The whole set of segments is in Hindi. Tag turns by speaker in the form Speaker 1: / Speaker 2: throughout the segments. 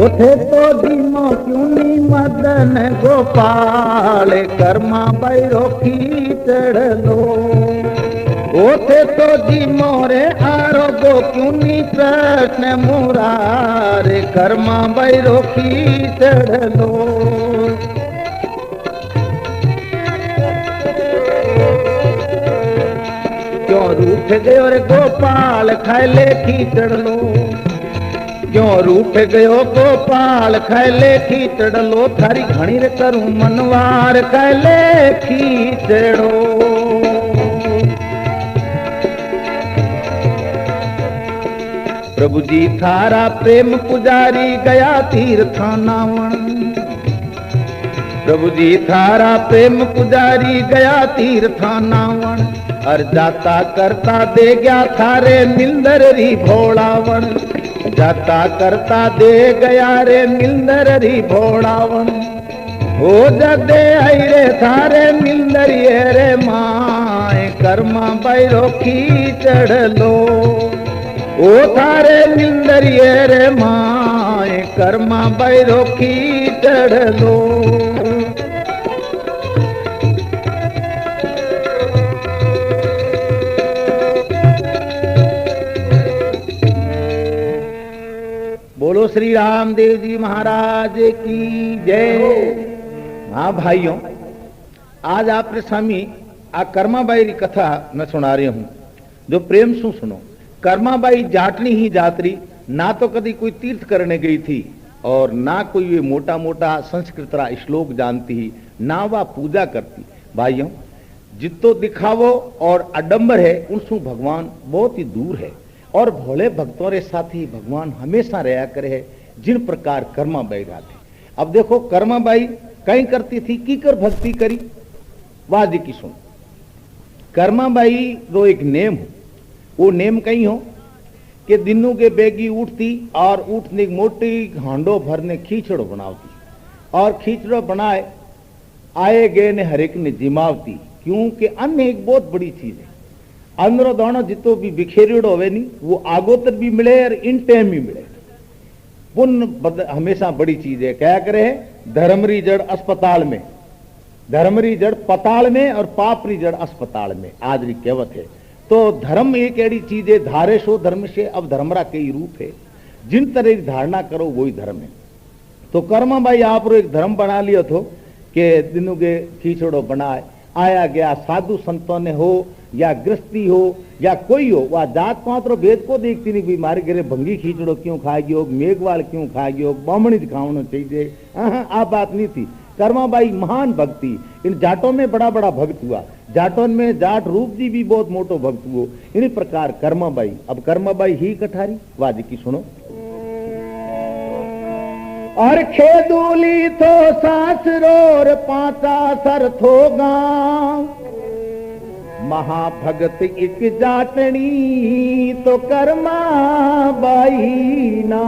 Speaker 1: उठे तो धीमो क्यों नी मदन गोपाल कर्मा बैरो खींचड़ लो। उठे तो धीमो रे आरोगो क्यों नी प्रश्न मुरारे कर्मा बैरो खींचड़ लो। क्यों रूठ गयो रे गोपाल खाले खींचड़ लो। क्यों रूठ गयो गोपाल खैले खींचड़ लो। थारी घणी रे करूं मनवार खैले खींचड़ो। प्रभु जी थारा प्रेम पुजारी गया तीर्थानावण। प्रभु जी थारा प्रेम पुजारी गया तीर्थानावण। अर जाता करता दे गया थारे मिंदर री भोलावण। जाता करता दे गया रे मिंदर री भोलावण। ओ जदे आई रे थारे मिंदर ये रे माए कर्मा बैरो खींचड़ लो। ओ थारे मिंदर ये रे माए कर्मा बैरो खींचड़ लो। बोलो श्री रामदेव जी महाराज की जय। हाँ भाइयों, आज आपने स्वामी आ कर्माबाई री कथा मैं सुना रही हूं, जो प्रेम सु सुनो। कर्माबाई जाटनी ही जातरी, ना तो कभी कोई तीर्थ करने गई थी और ना कोई ये मोटा मोटा संस्कृत रा श्लोक जानती ही, ना वह पूजा करती। भाइयों, जितो दिखावो और आडंबर है उनसु भगवान बहुत ही दूर है। और भोले भक्तों रे साथी भगवान हमेशा रहा करे है, जिन प्रकार कर्माबाई रहती। अब देखो कर्माबाई कहीं करती थी, की कर भक्ति करी वाजी की सुन। कर्माबाई रो एक नेम हो, वो नेम कहीं हो कि दिनों के बेगी उठती और उठने मोटी हांडो भरने खींचड़ो बनावती और खींचड़ो बनाए आए गए ने हरेक ने जिमावती। क्योंकि अन्न एक बहुत बड़ी चीज है। अंदरो दाणो जितो भी बिखेरियोड़ो होवे नी, वो आगोतर भी मिले और इन टाइम भी मिले। पुण्य हमेशा बड़ी चीज है। क्या करे है, धर्मरी जड़ अस्पताल में, धर्मरी जड़ पताल में और पापरी जड़ अस्पताल में, आज भी कहावत है। तो धर्म एक ऐसी चीज है, धारे सो धर्म से, अब धर्मरा कई रूप है। जिन तरह की धारणा करो वही धर्म है। तो कर्माबाई आप रो एक धर्म बना लियो थो कि दिनों के खींचड़ो बनाए आया गया। साधु संतों ने हो या गृहस्थी हो या कोई हो, वह जात पात्र भेद को देखती नहीं। मारे घरे भंगी खींचड़ो क्यों खाएगी हो, मेघवाल क्यों खाएगी हो, बामणी खावना चाहिए, आ बात नहीं थी। कर्माबाई महान भक्ति, इन जाटों में बड़ा बड़ा भक्त हुआ। जाटों में जाट रूप जी भी बहुत मोटो भक्त हुआ। इन प्रकार कर्माबाई, अब कर्माबाई ही कठारी वाजी की सुनो। और खेदूली थो सासरोर पांचा सर थो गांव। महाभगत एक जाटनी तो कर्माबाई ना।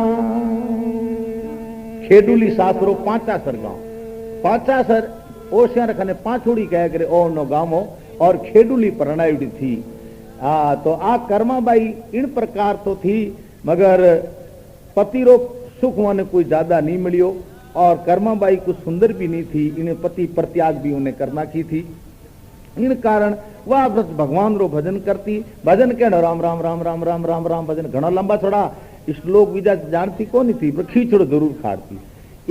Speaker 1: खेडूली सासरो पांचा सर गांव, पांचा सर ओशिया रखने पांचोड़ी कह करे ओ नो गामो और खेडूली परणायुड़ी थी। तो आ कर्माबाई इन प्रकार तो थी, मगर पति रो सुख ने कोई ज्यादा नहीं मिलियो और कर्माबाई को सुंदर भी नहीं थी। इन्हें पति प्रत्याग भी उन्हें करना की थी। इन कारण वह बस भगवान रो भजन करती। भजन के राम राम राम राम राम राम राम भजन घना लंबा छोड़ा श्लोक विजा जानती कौन नहीं थी, पर खींचड़ो जरूर खाड़ती।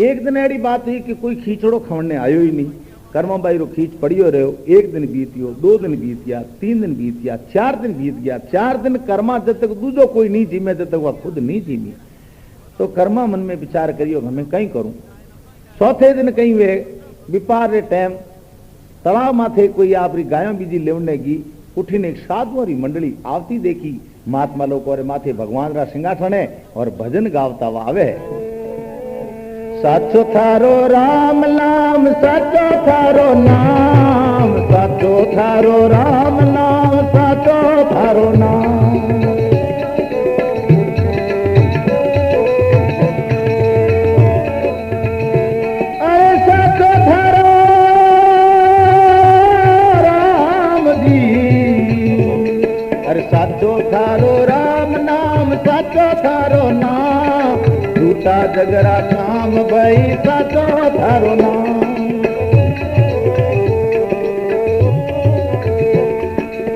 Speaker 1: एक दिन ऐसी बात हुई कि कोई खींचड़ो खवड़ने आयो ही नहीं। कर्माबाई रो खींच पड़ियो रहो। एक दिन बीतियो, 2 दिन बीत गया, 3 दिन बीत गया, 4 दिन बीत गया। 4 दिन कर्मा जब तक दूजो कोई नहीं जीमे जब तक वह खुद नहीं जीमी। तो कर्मा मन में विचार करियो हमें कहीं करूं। चौथे दिन कहीं वे विपार रे टाइम तलाव माथे कोई आपरी गायों बीजी लेवने की उठीने एक साधुओं री मंडली आवती देखी। महात्मा लोग और माथे भगवान रा सिंहासने और भजन गावता आवे। साचो थारो राम नाम, साचो थारो नाम, साचो थारो राम नाम, साचो थारो नाम। जगरा काम भाई साचो थारो नाम।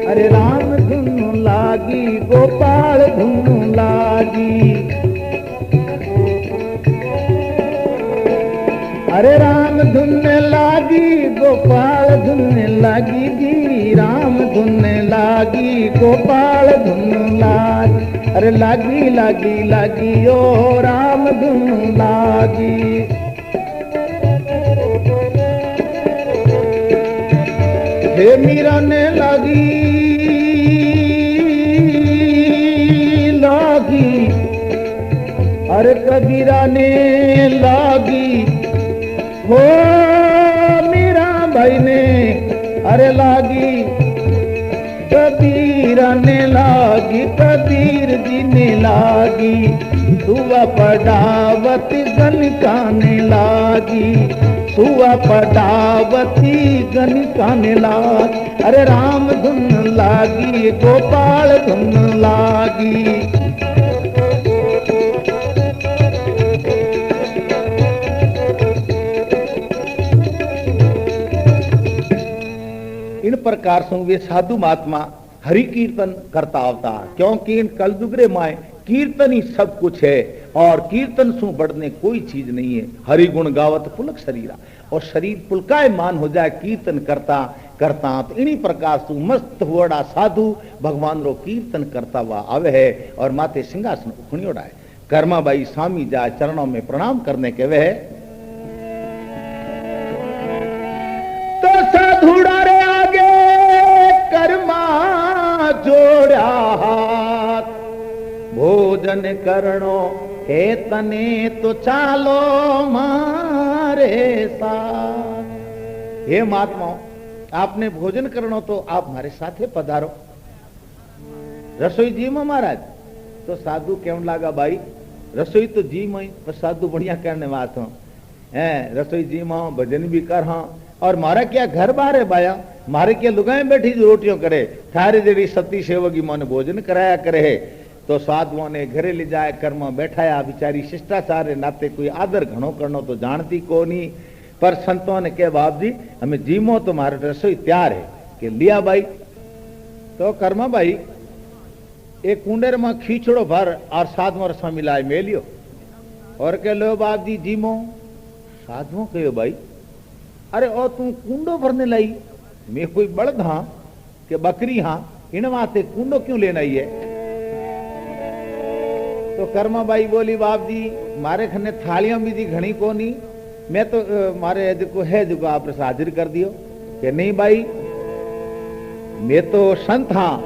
Speaker 1: अरे राम धुन लागी गोपाल धुन लागी, अरे राम धुन लागी गोपाल धुन लागी जी, राम धुन लागी गोपाल धुन लागी, अरे लागी लागी लागी ओ राम धुन लागी। हे मीरा ने लागी लागी, अरे कबीरा ने लागी, हो मीरा भाई ने अरे लागी, कबीरा ने लागी, कबीर जी ने लागी, सुआ पढ़ावती गणिका ने लागी, सुआ पढ़ावती गणिका ने लागी, अरे राम धुन लागी गोपाल धुन लागी। इन प्रकार से वे साधु महात्मा हरि कीर्तन करता अवतार, क्योंकि इन कलयुगरे माए कीर्तन ही सब कुछ है और कीर्तन सु बढ़ने कोई चीज नहीं है। हरि गुण गावत पुलक शरीरा, और शरीर पुलकायमान हो जाए कीर्तन करता करता। तो इन्हीं प्रकार से मस्त हुआ साधु भगवान रो कीर्तन करता हुआ आवे है और माथे सिंहासन उखणी उड़ाए। कर्माबाई स्वामी जाए चरणों में प्रणाम करने के वे तो साधुड़ा रे आगे कर्मा जोड़ा हाथ, भोजन करणो हे तने तो चालो मारे साथ। हे महात्माओं, आपने भोजन करनो तो आप हमारे साथे पधारो। रसोई जी में महाराज तो साधु केम लागा भाई, रसोई तो जी में पर साधु बढ़िया करने बात हो है, रसोई जी में भजन भी कर हाँ, और मारा क्या घर बार है बाया, मारे क्या लुगाएं बैठी जो रोटियों करे, थारी देरी सती सेवगी मोने भोजन कराया करे है। तो साधुओं ने घरे ले जाए कर्म बैठाया, बिचारी शिष्टाचार नाते कोई आदर घणो करनो तो जानती को नहीं, पर संतों ने कहा बाप जी हमें जीमो तो मारे रसोई तैयार है कि लिया भाई। तो कर्मा भाई एक कुंडेर में खींचड़ो भर और साधुओं रसों मिलाए मेलियो और कह लो बाप जी जीमो। साधुओं कहो भाई अरे ओ तू कुंडो भरने लाई, मैं कोई बड़द हाँ कि बकरी हाँ, इन वास्ते कुंडो क्यों लेना ही है। तो कर्मा बाई बोली बाप जी मारे खने थालियां भी दी घनी को नहीं, मैं तो मारे को है जो आप हाजिर कर दियो कि नहीं भाई मैं तो संत हाँ,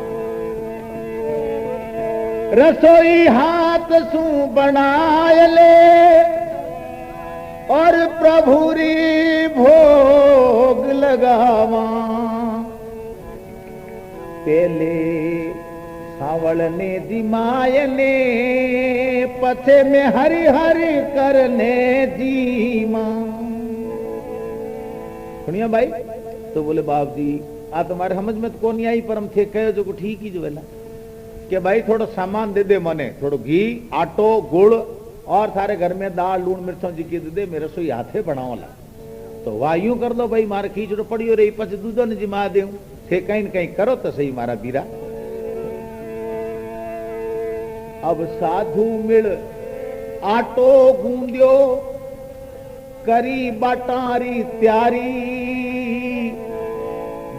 Speaker 1: रसोई हाथ सू बनाए ले और प्रभु री भोग लगावा। पहले सावल ने दिमाय ने पथे में हरि हरि करने जीमा। सुनिया भाई तो बोले बाप जी आ तुम्हारे समझ में तो कौन आई, पर हम थे कहे जो ठीक ही जो वेला कि भाई थोड़ा सामान दे दे मने, थोड़ा घी आटो गुड़ और सारे घर में दाल लूण मिर्चों जी की दे दे, मेरे रसोई हाथे बनाओ ला। तो वाह यूं कर लो भाई मारे खींचड़ो पड़ी हो रही पछ दूधो ने जिमा दे थे कहीं न कहीं करो तो सही मारा बीरा। अब साधु मिल आटो गूंदियो करी बाटारी त्यारी,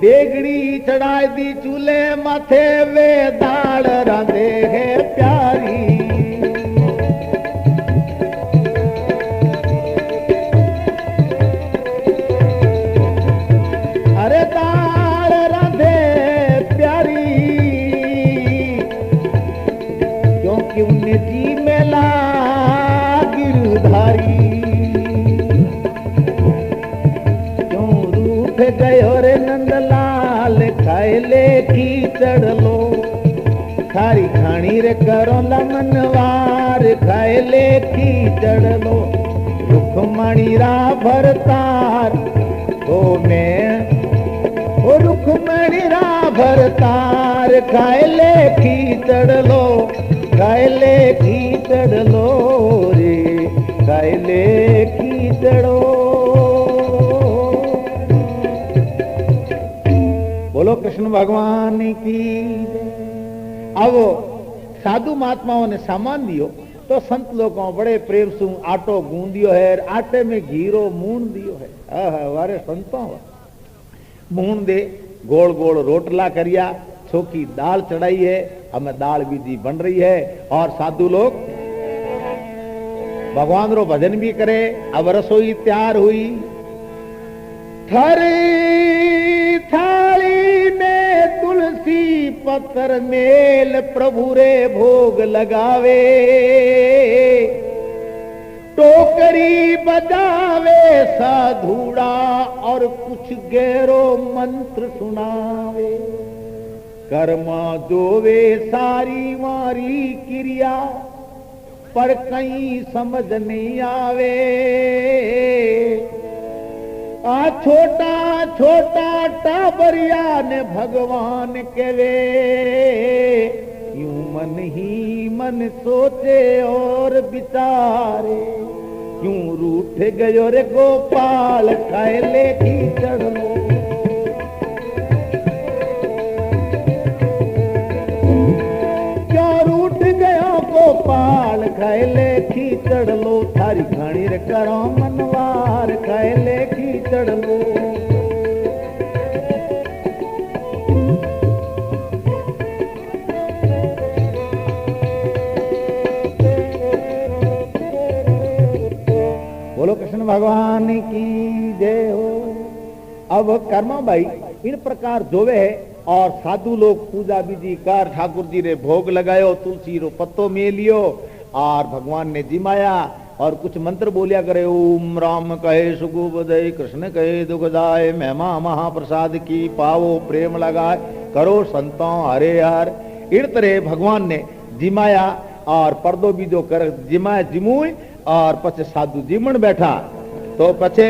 Speaker 1: देगड़ी चढ़ाई दी चूल्हे माथे वे दाल रांधे है प्यारी। अरे दाल रांधे प्यारी क्योंकि उन्हें जी मेला गिरधारी। क्यों रूठ गयो रे नंदलाल खाए ले कीचड़ लो, थारी खानी रे करो लमनवार खाए ले कीचड़ लो। रुखमणी रा भरतार ओ मैं ओ रुखमणी रा भरतार खाए ले कीचड़ लो, खाए ले कीचड़ लो रे। कैले कीचड़ो। बोलो कृष्ण भगवान की। अब साधु महात्माओं ने सामान दियो तो संत लोगों बड़े प्रेम से आटो गूंदियो है, आटे में घीरो मून दियो है। वारे संतों मून दे गोल गोल रोटला करिया, छोकी दाल चढ़ाई है, हमें दाल बीजी बन रही है और साधु लोग भगवान रो भजन भी करे। अब रसोई तैयार हुई, थारी थाली में तुलसी पत्थर मेल प्रभु रे भोग लगावे, टोकरी बजावे साधुड़ा और कुछ गहरो मंत्र सुनावे। कर्मा जोवे सारी मारी क्रिया पर कहीं समझ नहीं आवे। आ छोटा छोटा टाबरिया ने भगवान केवे, यूं मन ही मन सोचे और विचारे, क्यों रूठ गयो रे गोपाल कैले कीचड़ लो। क्यों रूठ गयो गोपाल कैले कीचड़ लो, थारी घाणी रे करो मनवार कैले कीचड़ लो। बोलो कृष्ण भगवान की जय हो। अब कर्मा भाई इन प्रकार जोवे है और साधु लोग पूजा विधि कर ठाकुर जी ने भोग लगायो, तुलसी रो पत्तो में लियो और भगवान ने जिमाया और कुछ मंत्र बोलिया करे। ओम राम कहे सुगु बदय, कृष्ण कहे दुख जाए, महिमा महाप्रसाद की पावो प्रेम लगाए, करो संतों हरे हर। इन तरह भगवान ने जिमाया और पर्दो बीजो कर जिमाया जिमुई और पछे साधु जीमण बैठा। तो पछे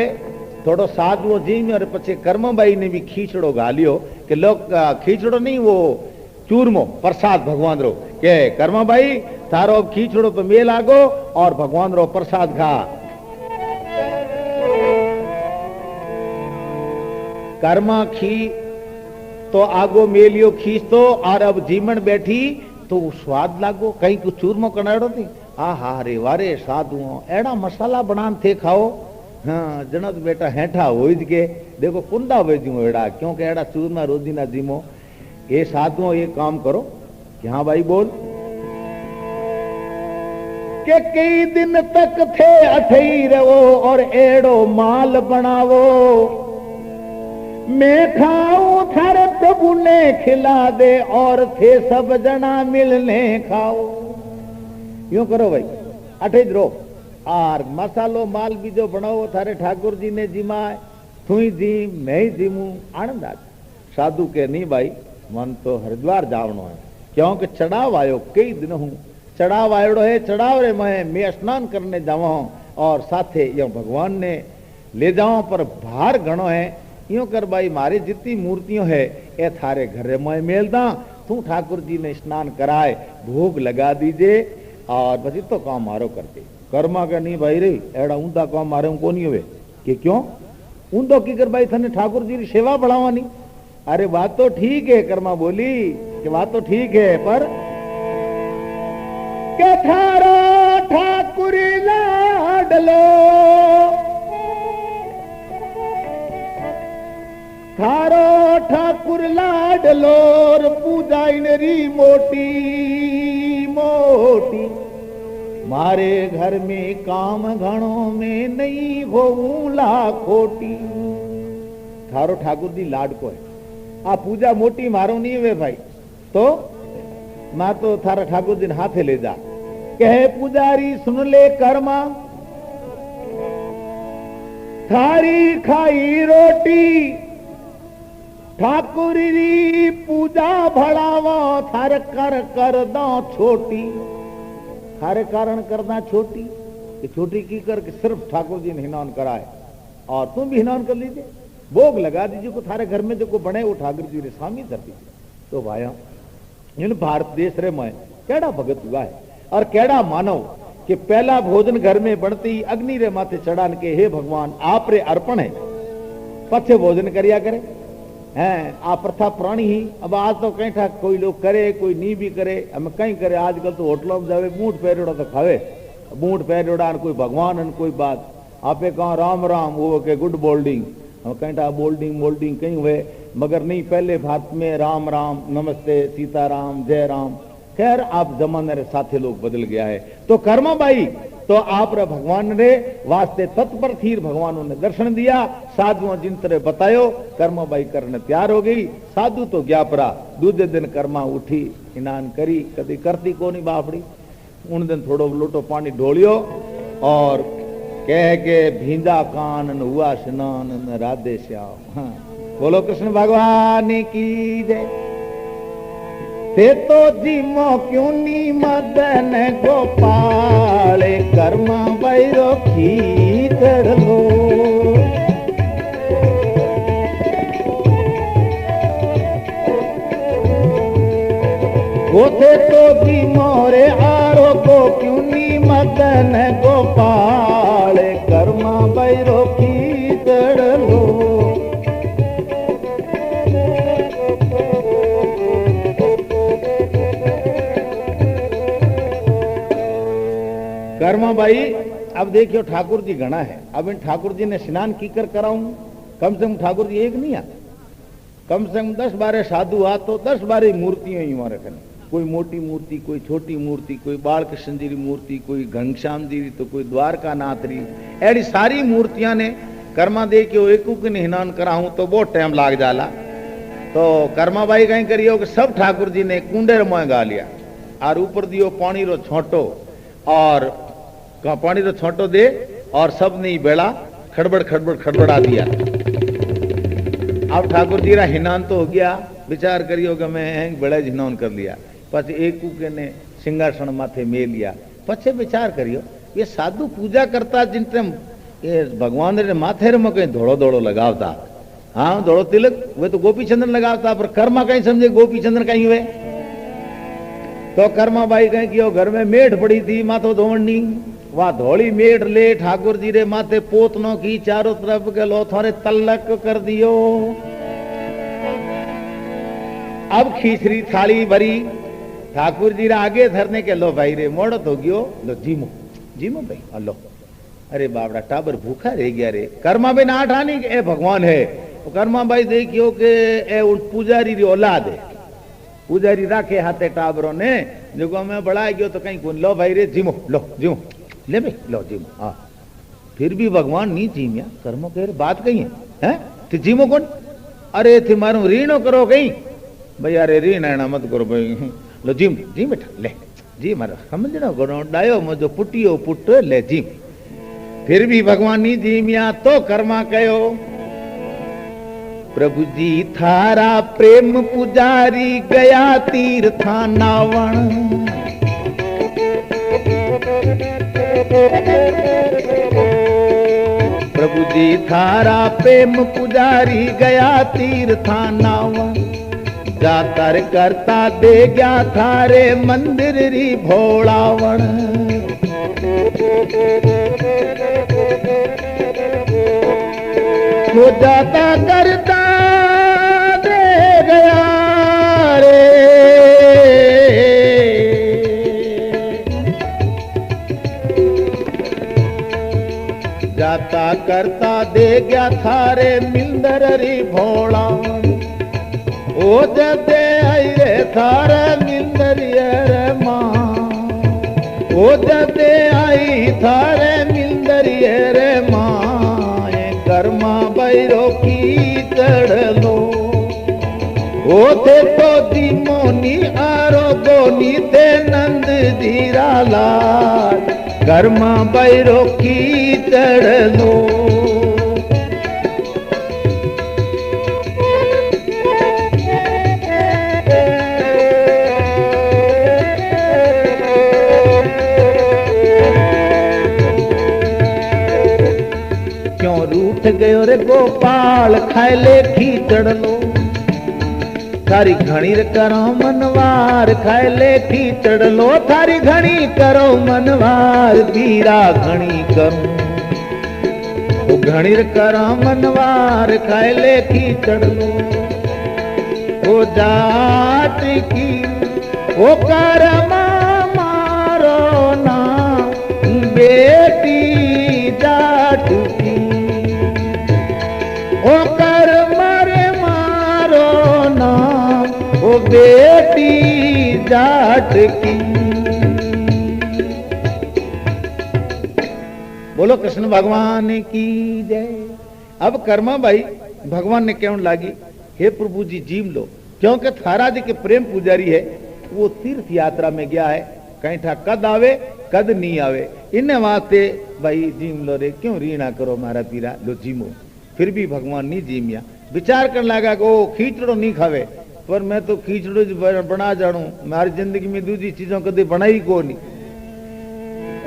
Speaker 1: थोड़ो साधु जीम और पछे कर्मबाई ने भी खींचड़ो घालियो कि लोग खींचड़ो नहीं वो चूरमो प्रसाद भगवान रो के कर्मबाई थारो खींचड़ो तो मेल आगो और भगवान रो प्रसाद खा। कर्मा खी तो आगो मेलियो खींच तो और अब जीमण बैठी तो स्वाद लागो कहीं कुछ चूरमो कनाड़ो थी। हा रे वारे साधुओं एड़ा मसाला बनान थे खाओ। हाँ जनत बेटा हेठा हो के देखो कुंडा वेजू एड़ा, क्योंकि एड़ा चूरमा रोजी ना जीमो। ये साधुओं ये काम करो कि हाँ भाई बोल के कई दिन तक थे अठई रहो और एड़ो माल बनावो, मैं खाऊं थारे प्रभु ने खिला दे और थे सब जना मिलने खाओ। यूं करो भाई अठे रो और मसालो माल बीजो बनाओ, थारे ठाकुर जी ने जिमाए, तुई जी मैं जीमू आनंद आ। साधु के नहीं भाई मन तो हरिद्वार जावनो है, क्योंकि चढ़ाव आयो कई दिन हूं चढ़ाव आयोड़ो है। चढ़ाव रे मैं स्नान करने जावा और साथे यो भगवान ने ले जाओ पर भार घणो है। यूं कर भाई मारी जितनी मूर्तियों है ए थारे घरे मैं मेल दा, तू ठाकुर जी ने स्नान कराए भोग लगा दीजे और बची तो काम मारो करते। कर्मा का नहीं भाई रे एड़ा ऊंधा काम मारे को नहीं हुए कि क्यों ऊंधो की कर भाई थने ठाकुर जी की सेवा बढ़ावानी। अरे बात तो ठीक है कर्मा बोली कि बात तो ठीक है पर के थारो ठाकुर लाडलो थारो ठाकुर लाडलोर पूजा इनरी मोटी मोटी, मारे घर में काम घणों में नहीं होऊला खोटी। थारो ठाकुर जी लाड को है आ पूजा मोटी मारो नहीं वे भाई तो मां तो थारा ठाकुर जी हाथे ले जा कहे पुजारी सुन ले कर्मा, थारी खाई रोटी ठाकुर री पूजा भड़ावा थार कर दो छोटी। थारे कारण करना छोटी कि छोटी की कर के सिर्फ ठाकुर जी ने हिनान कराए और तुम भी हिनान कर लीजिए, भोग लगा दीजिए को थारे घर में जो को बने वो ठाकुर जी ने स्वामी कर दीजिए। तो भाइयों इन भारत देश रे में केड़ा भगत हुआ है और केड़ा मानव कि पहला भोजन घर में बनते ही अग्नि रे माथे चढ़ान के हे भगवान आप रे अर्पण है, पछे भोजन करिया करे हैं। आ प्रथा पुरानी ही। अब आज तो कहीं था कोई लोग करे कोई नहीं भी करे, हम कहीं करे। आजकल तो होटलों में जावे बूट पैरोड़ा तो खावे, बूट पैरोड़ा कोई भगवान कोई बात। आपे कहा राम राम वो के गुड बोल्डिंग, हम कहीं था बोल्डिंग मोल्डिंग कहीं हुए, मगर नहीं पहले भारत में राम राम नमस्ते सीताराम जय राम। खैर आप जमाने रे साथे लोग बदल गया है। तो कर्मा बाई तो आप रे भगवान रे वास्ते तत्पर थी, भगवानों ने दर्शन दिया, साधुओं जिन तरह बतायो कर्मा बाई करने तैयार हो गई। साधु तो गया परा, दूसरे दिन कर्मा उठी स्नान करी, कभी करती को नहीं बापड़ी। उन दिन थोड़ो लोटो पानी ढोलियो और कह के भींजा कान हुआ स्नान राधे श्याम। हाँ। बोलो कृष्ण भगवान की जय। ते तो जीमो क्यों नी मदन गोपाल कर्मा बैरो खींचड़ लो। वो थे तो जीमो रे आरो को क्यों नी मदन गोपाल कर्मा बैरो खींचड़ लो। कर्मा भाई अब देखियो ठाकुर जी घना है। अब इन ठाकुर जी ने स्नान की कर कराऊं, कम से कम ठाकुर जी एक नहीं आ, कम से कम 10-12 साधु आ तो 10-12 मूर्तियां ही वहां रखने। कोई मोटी मूर्ति, कोई छोटी मूर्ति, कोई बाल कृष्ण जी की मूर्ति, कोई घनश्याम जी तो कोई द्वारका नाथ री, ऐसी सारी मूर्तियां ने कर्मा दे के एक स्नान कराऊं तो बहुत टाइम लाग जाला। तो कर्मा भाई कहीं करियो कि सब ठाकुर जी ने कुंडे मोह गा लिया और ऊपर दियो पानी रो छोटो और पानी रो छोटो दे और सब ने बेड़ा खड़बड़ खड़बड़ खड़बड़ा दिया। अब ठाकुर जी रा हिनान तो हो गया, विचार करियो कि मैं बेड़ा हिनान कर लिया, पछे एक के ने सिंहासन माथे में लिया। पछे विचार करियो ये साधु पूजा करता जिन ये भगवान रे माथे में कहीं धोड़ो धोड़ो लगावता, हाँ धोड़ो तिलक वे तो गोपी चंद्र लगावता, पर कर्मा कहीं समझे गोपी चंद्र कहीं हुए। तो कर्मा बाई कहीं कि घर में मेठ पड़ी थी माथो धोवनी, वहां धोली मेठ ले ठाकुर जी रे माथे पोतनों की चारों तरफ के लो थोड़े तलक कर दियो। अब खींचरी थाली भरी ठाकुर जी रे आगे धरने के लो भाई रे मोड़त हो गयो, लो जीमो जीमो भाई लो। अरे बाबड़ा टाबर भूखा रह गया रे। कर्मा भाई ना ठानी के ए भगवान है। तो कर्मा भाई देखियो के ए पुजारी री औलाद है, पुजारी राखे हाथे टाबरों ने जो मैं बढ़ा गयो तो कहीं कौन लो भाई रे जीमो लो जीमो ले भाई लो जीमो। हाँ फिर भी भगवान नहीं जीमिया। कर्मो कह रहे बात कही है तो जीमो कौन? अरे थे मारू रीणो करो कहीं भाई, अरे रीण है मत करो भाई, लो जीम जी बेटा ले जी मारो समझना करो डायो मुझो पुटियो पुट ले जीम। फिर भी भगवान नहीं जीमिया तो कर्मा कहो प्रभु जी थारा प्रेम पुजारी गया तीर्था नावण। प्रभु जी थारा प्रेम पुजारी गया तीर्था नावण। जातर करता दे गया थारे मंदिर री भोलावण। वो जाता करता दे गया रे, जाता करता दे गया थारे मिंदर री भोला। ओ जदे आई रे थारे मिंदर रे मां, ओ जदे आई थारे मिंदर रे मां। कर्मा बैरो की चढ़ लो ओथे तो दीमोनी आरो गोनी ते नंद जीरा लाल। कर्मा बैरो की चढ़ लो। उठ गयो रे गोपाल खाए ले खीचड़ लो। थारी घणी करो मनवार खाए ले कीचड़ लो, थारी घणी करो मनवार पीरा घणी करूं, वो घणी करो मनवार खाए ले कीचड़ लो, वो जात की वो कर्मा मारो ना बेटी जाट की, ओ कर्म रे मारो ना वो बेटी जाट की। बोलो कृष्ण भगवान की जय। अब कर्मा भाई भगवान ने कहने लागी, हे प्रभु जी जीव लो, क्योंकि थारा जी के प्रेम पुजारी है, वो तीर्थ यात्रा में गया है, कहीं ठा कद आवे कद नहीं आवे, इन वास्ते भाई जीम लो रे, क्यों रीना करो मारा पीरा, लो जीमो। फिर भी भगवान नहीं जीमिया, विचार करने लगा कि ओ खीचड़ो नहीं खावे, पर मैं तो खीचड़ो बना जानू, मारी जिंदगी में दूसरी चीजों कदे बनाई को नहीं।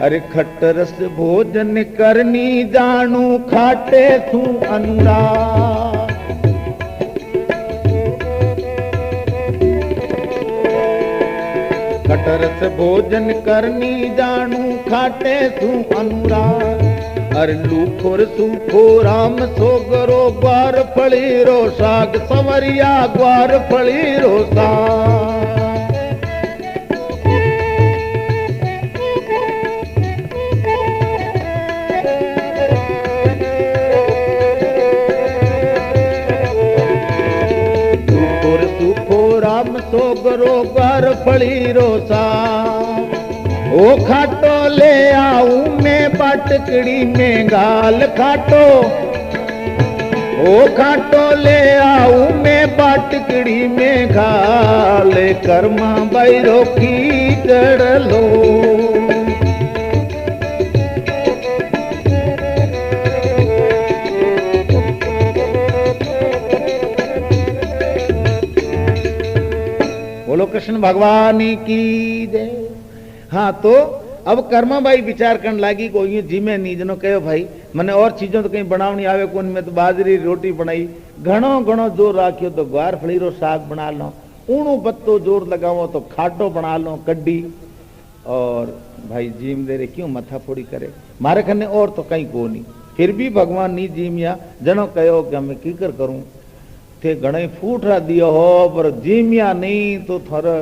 Speaker 1: अरे खट्टरस भोजन करनी जानू खाटे तू अनुराग, खट्टरस भोजन करनी जानू खाटे तू अनुराग। अरे लूखोर सूखो राम सोगरो ग्वार फली रो साग, सवरिया ग्वार फली रो साग। राम सोगरो ग्वार फली रोसा, ओ खाटो ले आऊं मैं बाटकड़ी में गाल खाटो, ओ खाटो ले आऊं मैं बाटकड़ी में गाल, कर्मा बैरो की कर लो। बोलो कृष्ण भगवान की जय। हाँ तो अब कर्मा भाई विचार करने लगी, कोई जिमे नहीं जनो कहो भाई मैंने और चीजों तो कहीं बनावनी आवे कौन, मैं तो बाजरी रोटी बनाई, घणो घणो जोर राखियो तो ग्वार फलीरो साग बना लो, ऊणो बत्तो जोर लगावो तो खाटो बना लो कड्डी, और भाई जीम दे रे क्यों मथा फोड़ी करे, मारे खने और तो कहीं को नहीं। फिर भी भगवान नहीं जीमिया, जनो कहो कि मैं की कर करूं, थे घणे फूटरा दियो हो पर जीमिया नहीं तो थोड़ा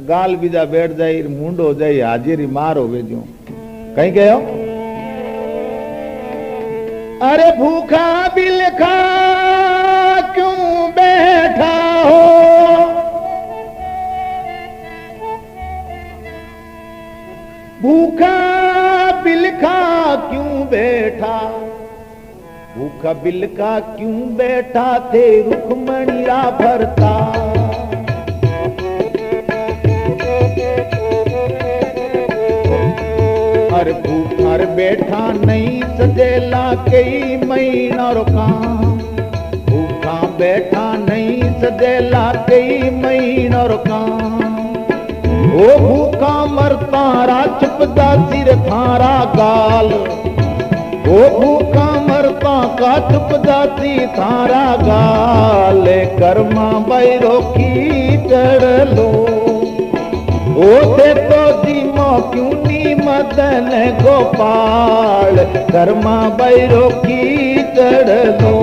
Speaker 1: गाल बीजा बैठ जाए, मुंड हो जाए, हाजिरी मार हो गए जो कहीं कहो। अरे भूखा बिलखा क्यों बैठा हो, भूखा बिलखा क्यों बैठा, भूखा बिलका क्यों बैठा थे रुक्मणिया भरता। अरे भूखा बैठा नहीं सजेला कई महीना रुका, भूखा बैठा नहीं सजेला कई महीना रुका, ओ भूखा मरता रा चुपदा सिर थारा गाल, ओ भूखा मरता का चुप जाती थारा गाल, कर्मा बैरो की कर लो, ओ थे तो जीमो क्यों नी मदन गोपाल, कर्मा बैरो की कर लो।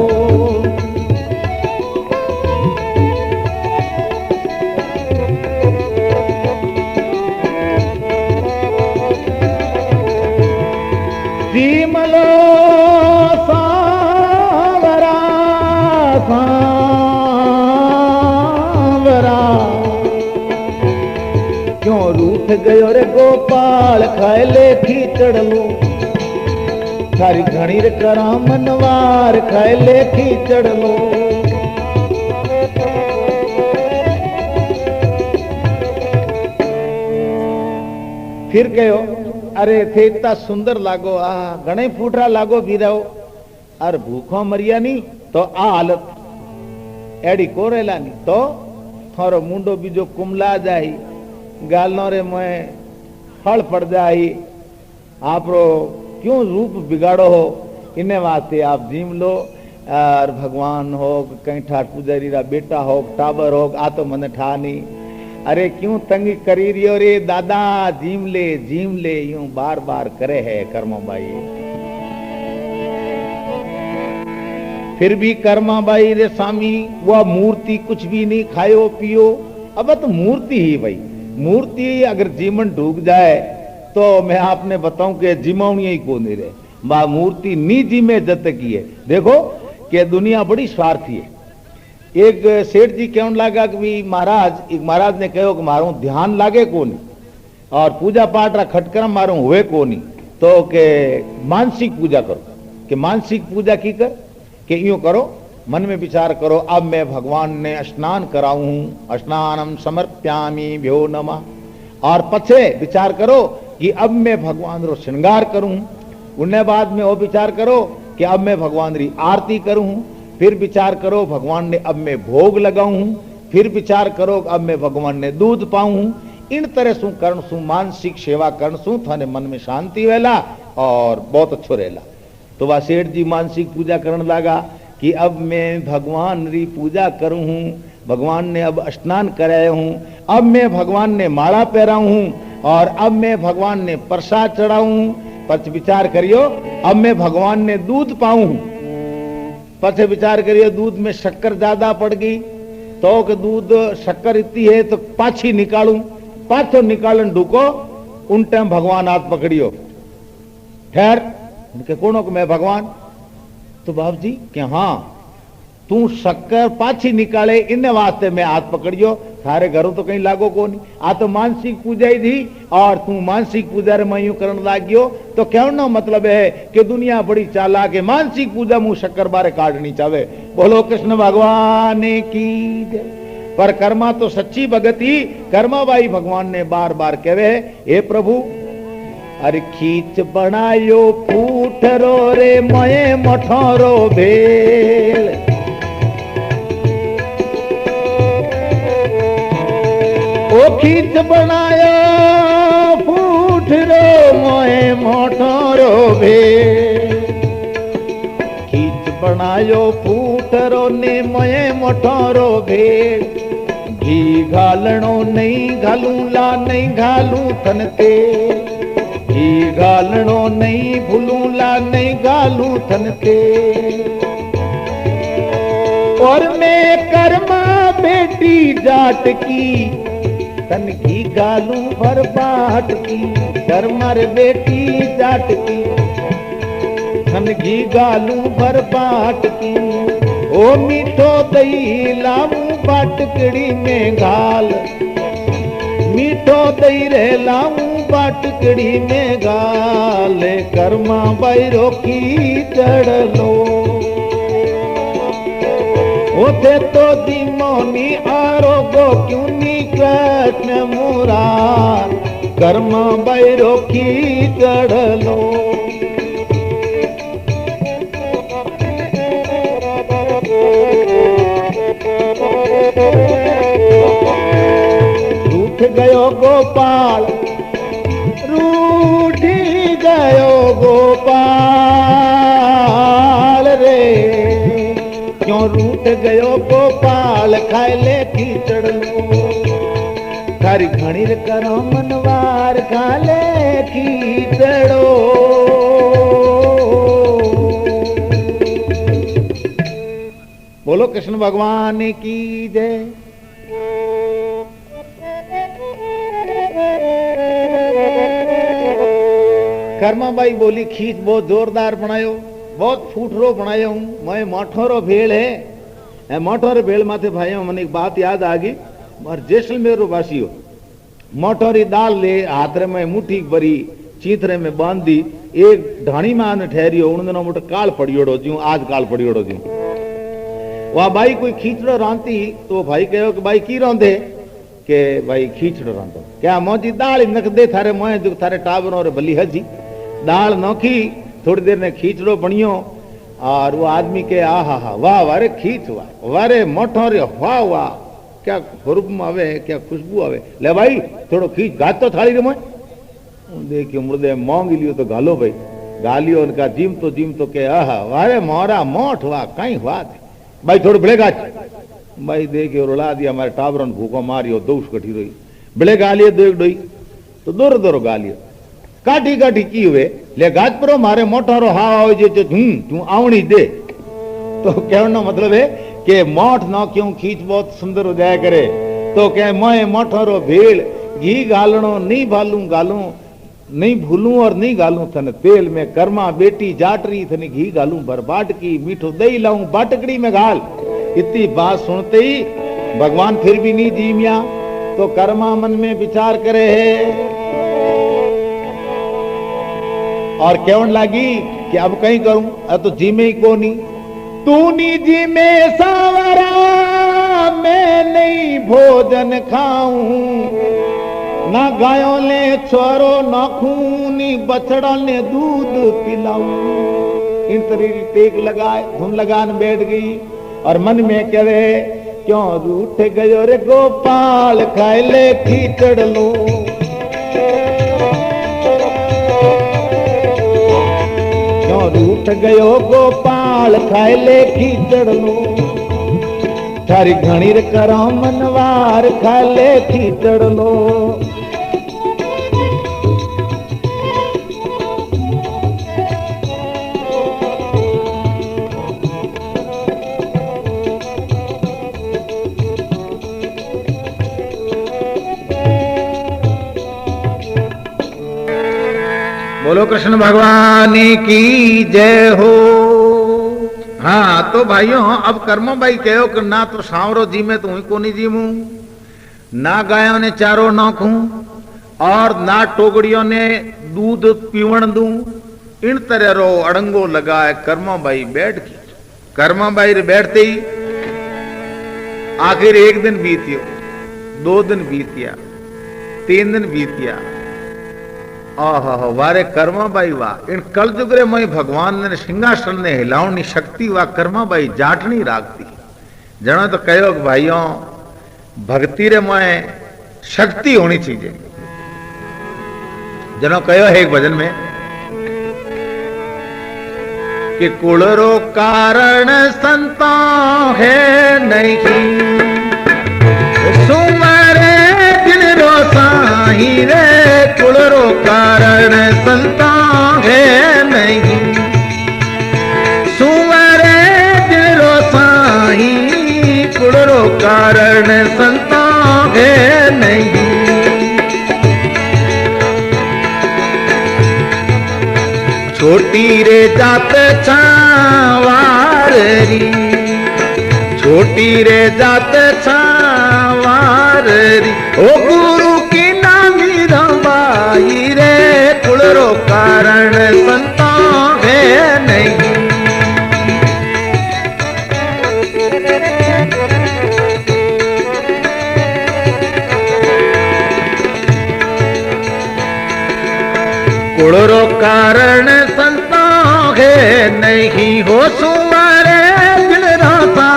Speaker 1: जीमलो सांवरा सांवरा क्यों रूठ गयो रे गोपाल, खाए ले खीचड़ लो, थारी घणी करा मनवार खाए ले खीचड़ लो। फिर कहो अरे थे इतना सुंदर लागो, आ घणे फूटरा लागो भी रहो, अरे भूखो मरिया नहीं तो आ हालत एडी कोरेला नहीं तो थारो मुंडो बीजो कुमला जाई, गालनो रे मैं फल पड़ जाई, आप क्यों रूप बिगाड़ो हो, इन्हें वास्ते आप जीम लो। और भगवान हो कहीं ठाट पुजारी रा बेटा हो टाबर हो आ तो मन ठा नहीं। अरे क्यों तंग करी रियो रे दादा, जीम ले यूं बार बार करे है कर्माबाई। फिर भी कर्माबाई रे स्वामी वह मूर्ति कुछ भी नहीं खायो पियो। अब तो मूर्ति ही भाई, मूर्ति अगर जीवन डूब जाए तो मैं आपने बताऊं कि जिमाउनी ही को नहीं रहे। मां मूर्ति नी जिमे जत की है। देखो कि दुनिया बड़ी स्वार्थी है। एक सेठ जी कहने लगा कि महाराज, एक महाराज ने कहो कि मारो ध्यान लागे को नहीं और पूजा पाठ रा खटकरम मारो हुए को नहीं, तो के मानसिक पूजा करो। कि मानसिक पूजा की कर कि यूं करो, मन में विचार करो, अब मैं भगवान ने स्नान कराऊं, स्नानम समर्प्यामि भ्यो नमः। और पछे विचार करो कि अब मैं भगवान रो श्रृंगार करूं। उन्हें बाद में वो विचार करो कि अब मैं भगवान री आरती करूं। फिर विचार करो भगवान ने अब मैं भोग लगाऊं। फिर विचार करो अब मैं भगवान ने दूध पाऊं। इन तरह सु करण सु मानसिक सेवा करण सु थाने मन में शांति वेला और बहुत अच्छो रहेला। तो वह सेठ जी मानसिक पूजा करने लगा कि अब मैं भगवान री पूजा करूं हूं, भगवान ने अब स्नान कराया हूं, अब मैं भगवान ने माला पहराऊं हूं और अब मैं भगवान ने प्रसाद चढ़ाऊं। पर विचार करियो अब मैं भगवान ने दूध पाऊं। पर विचार करियो दूध में शक्कर ज्यादा पड़ गई तो कि दूध शक्कर इतनी है तो पाछी निकालूं, पाछो निकालन ढूको। उन टाइम भगवान हाथ पकड़ियो, ठहर उनके कोनो को मैं भगवान। तो बाप जी कि हाँ तू शक्कर पाछी निकाले इन वास्ते मैं हाथ पकड़ियो, थारे घरों तो कहीं लागो को नहीं। आ तो मानसिक पूजा ही थी और तू मानसिक पूजा मैं यूं करने लागियो। तो कहना मतलब है कि दुनिया बड़ी चालाक है, मानसिक पूजा मुंह शक्कर बारे काटनी चाहे। बोलो कृष्ण भगवान की जय। पर कर्मा तो सच्ची भगती कर्माबाई भगवान ने बार बार कहे, हे प्रभु अरे खींच बनायो फूटरो रे मोए मठोरो भेल। ओ खींच बनायो फूटरो मोए मठोरो भेल। खींच बनायो फूटरो ने मोए मठोरो भेल। घी घालनो नहीं घालू ला नहीं घालू थन ते। घी घालनो नहीं भूलू ला नहीं घालू थन ते। और मैं कर्मा बेटी जाट की तन घी घालू भर बाट की। कर्मर बेटी जाट की तन घी घालू भर बाट की। ओ मीठो दही लामू बाटकड़ी में घाल। मीठो दही रे लामू बाटकड़ी में गाल। कर्मा बैरो की चढ़ लो ओथे तो दिमोनी आरोगो क्यों नी कृष्ण मुरार। कर्मा बैरो की चढ़ लो। रूठ गयो गोपाल रूठ गयो गोपाल रे। क्यों रूठ गयो गोपाल खाए ले कीचड़ लो। थारी घणी करो मनवार खा ले कीचड़ो। बोलो कृष्ण भगवान की जय। कर्माबाई बोली खींच बहुत जोरदार बनायो, बहुत फूटरो बनायो हूं। मैं मोठोरो भेड़ है। मोठोरे भेड़ माथे भाइयों मन एक बात याद आ गई। और जैसलमेर रो वासी हो मोठोरी दाल ले हाथ में मुट्ठी भरी चीथरे में बांधी एक ढाणी में ठहरियो। उन दिनों मोटे काल पड़ियोड़ो ज्यूं आज काल पड़ियोड़ो ज्यूं। वह भाई कोई खींचड़ो रांती तो भाई कहो कि भाई की रोंदे के भाई खींचड़ो रांधो। क्या मौजी दाल नख दे थारे मोए जो थारे टाबरों रे भली हजी। दाल नोखी थोड़ी देर ने खींचड़ो बनियो और वो आदमी के आ हा वाह वारे खींच वाह वारे मोठो रे वाह वाह क्या खुरब आवे क्या खुशबू आवे। ले भाई थोड़ो खींच गात तो थाली रे मोए। देखियो मुर्दे मोंग लियो तो गालो भाई। गालियो उनका जीम तो के वारे मोरा मोठ वाह कहीं हुआ भाई थोड़ी बिड़ेगा भाई देखे रुला दिया हमारे टाबरन भूखो मारियो दोष कठी रही बिड़े गालियो दो डोई तो दोरो दोरो गालियो काठी काठी की हुए ले गाज परो मारे मोटा रो हा हो जे तू आवणी दे तो कहने मतलब है कि मोठ ना क्यों खींच बहुत सुंदर हो जाया करे तो क्या मैं मोठो रो भेड़ घी गालनो नहीं भालू गालू नहीं भूलूं और नहीं गालूं थन तेल में कर्मा बेटी जाटरी थने घी गालूं बर्बाद की मीठो दही लाऊं बाटकड़ी में गाल इतनी बात सुनते ही भगवान फिर भी नहीं जीमिया तो कर्मा मन में विचार करे है और केवन लागी कि अब कहीं करूं अब तो जी में ही को नहीं तू नी जी में सावरा मैं नहीं भोजन खाऊं ना गायों ले छोरो ना खूनी बछड़ा ने दूध पिलाऊं इन तरीके टेक लगाए धुन लगान बैठ गई और मन में करे क्यों रूठ गयो रे गोपाल खाए ले खीचड़ लो क्यों रूठ गयो गोपाल खाए ले खीचड़ लो थारी घणी रे करो मनवार खा ले खीचड़ लो बोलो कृष्ण भगवान की जय हो। हाँ तो भाइयों अब कर्मो भाई कहो कि ना तो सांवरो जी में तो को नहीं जीमू ना गायों ने चारो नाखू और ना टोगड़ियों ने दूध पीवण दू इन तरह रो अड़ंगो लगाए कर्मो भाई बैठ की कर्मो भाई बैठते ही आखिर एक दिन बीतियो 2 दिन बीतिया 3 दिन बीतिया वारे कर्मा बाई वाह इन कल जुगरे मई भगवान ने सिंहासन ने हिलावनी शक्ति वाह कर्मा बाई जाटनी राखती जनो तो कहो भाइयों भक्ति रे मैं शक्ति होनी चाहिए जनो कहो है एक भजन में कि कुलरो कारण संता है नहीं सुमरे दिन रो साही रे कुलरो कारण संता है नहीं सुमरे दिन रो साही कुलरो कारण संता है नहीं छोटी रे जात छावारी छोटी रे जात छावारी ओ गुरु की नामी रंबाई रे कुलरो कारण संता है नहीं कुलरो कारण संता है नहीं हो सुमारे दिल राता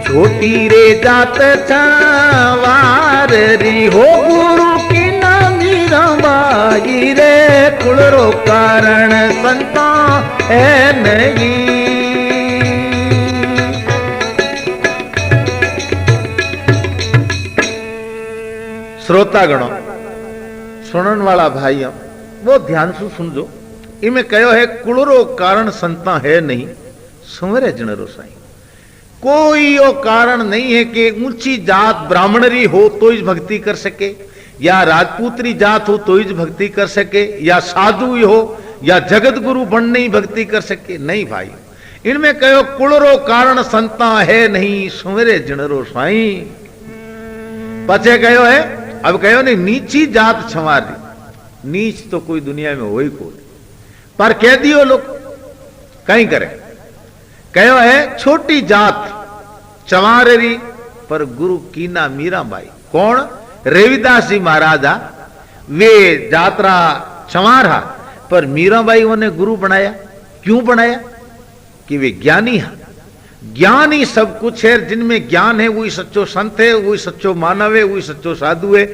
Speaker 1: छोटी रे जात छावार री हो गुरु की नामी रंबाई रे कुलरो कारण संता है नहीं। श्रोतागणों सुनन वाला भाइयों वो ध्यान से सुनजो इनमें कहो है कुलरो कारण संता है नहीं सुमरे जनरो साईं कोई यो कारण नहीं है कि ऊंची जात ब्राह्मणरी हो तो ही भक्ति कर सके या राजपूतरी जात हो तो ही भक्ति कर सके या साधु ही हो या जगत गुरु बनने ही भक्ति कर सके नहीं भाई इनमें कहो कुलरो कारण संता है नहीं सुमरे जनरो साईं पचे कहो है अब कहो नहीं नीची जात छवारी नीच तो कोई दुनिया में हो ही कोई पर कह दियो लोग कहीं करे कहो है छोटी जात चंवारेरी पर गुरु कीना मीराबाई कौन रेविदास जी महाराजा वे जात्रा चंवारा पर मीराबाई उन्हें गुरु बनाया क्यों बनाया कि वे ज्ञानी है ज्ञान ही सब कुछ है जिनमें ज्ञान है वही सच्चो संत है वही सच्चो मानव है वही सच्चो साधु है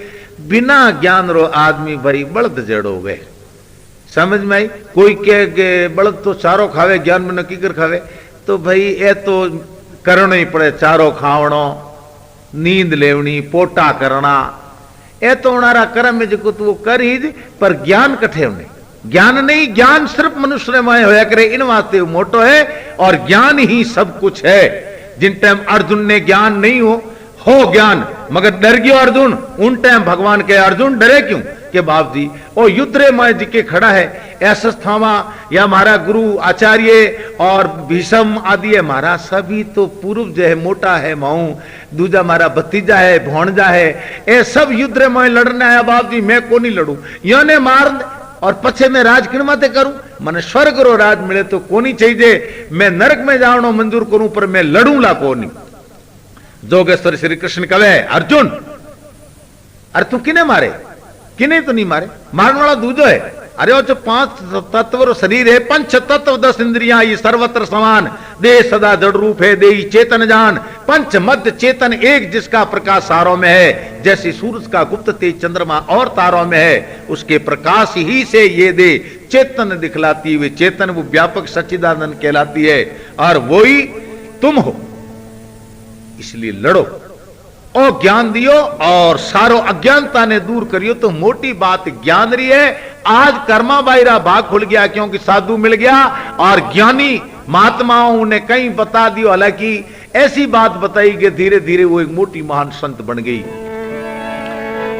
Speaker 1: बिना ज्ञान रो आदमी भाई बलद जड़ो वे समझ में आई। कोई कहे के बलद तो चारो खावे ज्ञान में नक्की कर खावे, तो भाई ये तो करना ही पड़े, चारो खावणो, नींद लेवनी, पोटा करना, ए तो उनारा कर्म में जो तू कर ही, पर ज्ञान कठे होने, ज्ञान नहीं, ज्ञान सिर्फ मनुष्य में होया करे, इन वास्ते मोटो है, और ज्ञान ही सब कुछ है। जिन टाइम अर्जुन ने ज्ञान नहीं हो ज्ञान, मगर डर गयो अर्जुन, उन टाइम भगवान के अर्जुन डरे क्यों के बाप जी ओ युद्ध में जिके खड़ा है, ऐसा स्थावा या हमारा गुरु आचार्य और भीष्म आदि है, हमारा सभी तो पूर्व जो है मोटा है माऊ, दूजा हमारा भतीजा है, भौणजा है, ये सब युद्ध में लड़ने आया बाप जी, मैं को नहीं लड़ू, यो ने मार और पछे मैं राज किन माते करूं, मन स्वर्ग रो राज मिले तो कोनी चाहिए, मैं नरक में जावनो मंजूर करूं, पर मैं लड़ूंला कोनी। जोगेश्वर श्री कृष्ण कहे अर्जुन अरे तू किने मारे, किने तो नहीं मारे, मारने वाला दूजो है, अरे वो जो 5 तत्व शरीर है, 5 तत्व 10 इंद्रियां, ये सर्वत्र समान, देह सदा जड़ रूप है, देही चेतन जान, पंच मध्य चेतन एक, जिसका प्रकाश सारों में है, जैसे सूरज का गुप्त तेज चंद्रमा और तारों में है, उसके प्रकाश ही से ये दे चेतन दिखलाती हुई, चेतन वो व्यापक सच्चिदानंद कहलाती है, और वही तुम हो, इसलिए लड़ो और ज्ञान दियो और सारो अज्ञानता ने दूर करियो। तो मोटी बात ज्ञान रही है। आज कर्मा बायरा भाग खुल गया, क्योंकि साधु मिल गया और ज्ञानी महात्माओं ने कहीं बता दियो, हालांकि ऐसी बात बताई कि धीरे धीरे वो एक मोटी महान संत बन गई।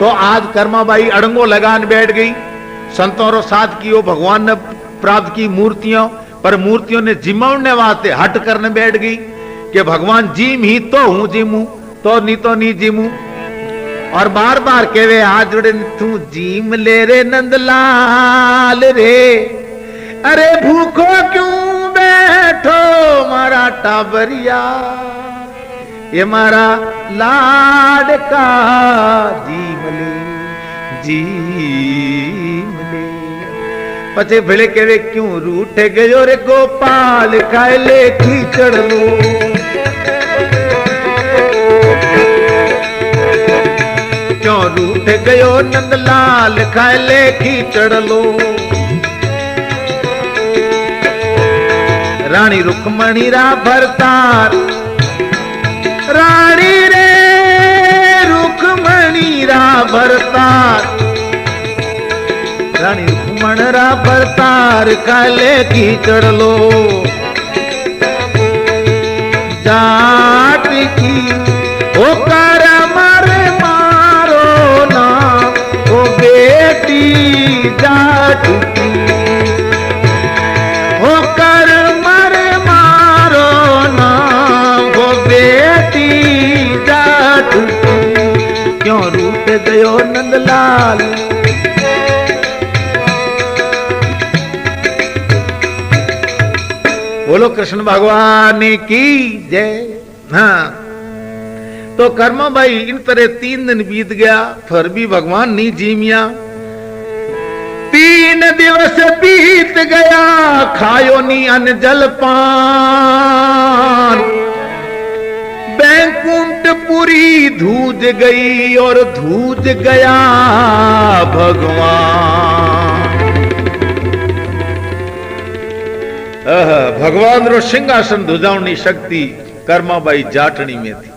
Speaker 1: तो आज कर्माबाई अड़ंगो लगान बैठ गई, संतों रो साथ की, भगवान ने प्राप्त की मूर्तियों, पर मूर्तियों ने जिमाने वास्ते हट करने बैठ गई कि भगवान जीम ही तो हूं जीमू, तो नहीं जीमू, और बार बार कहवे हाथ जोड़े तू जीम ले रे नंदलाल रे, अरे भूखो क्यों बैठो मारा टाबरिया, ये मारा लाडका जीम ले, पचे भले कहवे क्यों रूठ गयो रे गोपाल, खाए ले कीचड़ लो, क्यों रूठ गयो नंदलाल, खाए ले कीचड़ लो, रानी रुक्मणी रा भरतार, रानी रे रुक्मणी रा भरतार, रानी रुक्मण रा भरतार, खाए ले कीचड़ लो, जाट की ओ कर मारे मारो ना, ओ बेटी जाट की ओ कर मारे मारो ना, वो बेटी जाट की, क्यों रूठ गयो नंदलाल, बोलो कृष्ण भगवान की जय। हाँ, तो कर्मा भाई इन तरह 3 दिन बीत गया, फिर भी भगवान नहीं जीमिया। 3 दिवस बीत गया, खायो नी अन्न जल पान, बैकुंठपुरी धूज गई और धूज गया भगवान। भगवान रो सिंहासन धुजावनी शक्ति कर्माबाई जाटनी में थी।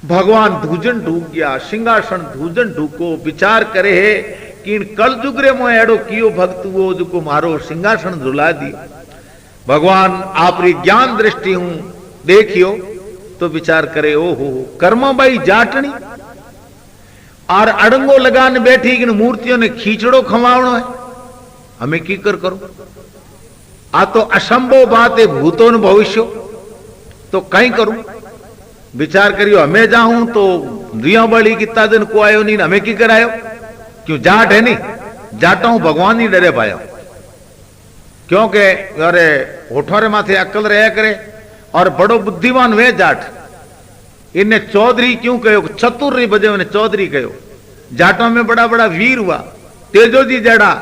Speaker 1: भगवान धूजन ढूक गया, सिंहासन धूजन ढूको, विचार करे है कि इन कल जुगरे में एड़ो कियो भक्त वो जो मारो सिंहासन झुला दी। भगवान आपरी ज्ञान दृष्टि हूं देखियो तो विचार करे, ओ हो कर्माबाई जाटनी और अड़ंगो लगाने बैठी, इन मूर्तियों ने खींचड़ो खवावनो है, हमें की कर करो, आ तो असंभव बात है, भूतो न भविष्य, तो कहीं करूं। विचार करियो, हमें जाऊं तो दुनिया बड़ी कितना दिन को आयो नहीं, हमें की करायो, क्यों जाट है नहीं, जाटा हूं भगवान ही डरे पाया, क्योंकि अरे होठों रे माथे अक्ल रहा करे और बड़ो बुद्धिमान वे जाट। इन्हें चौधरी क्यों कहो, चतुर रही बजे उन्हें चौधरी कहो। जाटों में बड़ा बड़ा वीर हुआ, तेजो जी जड़ा,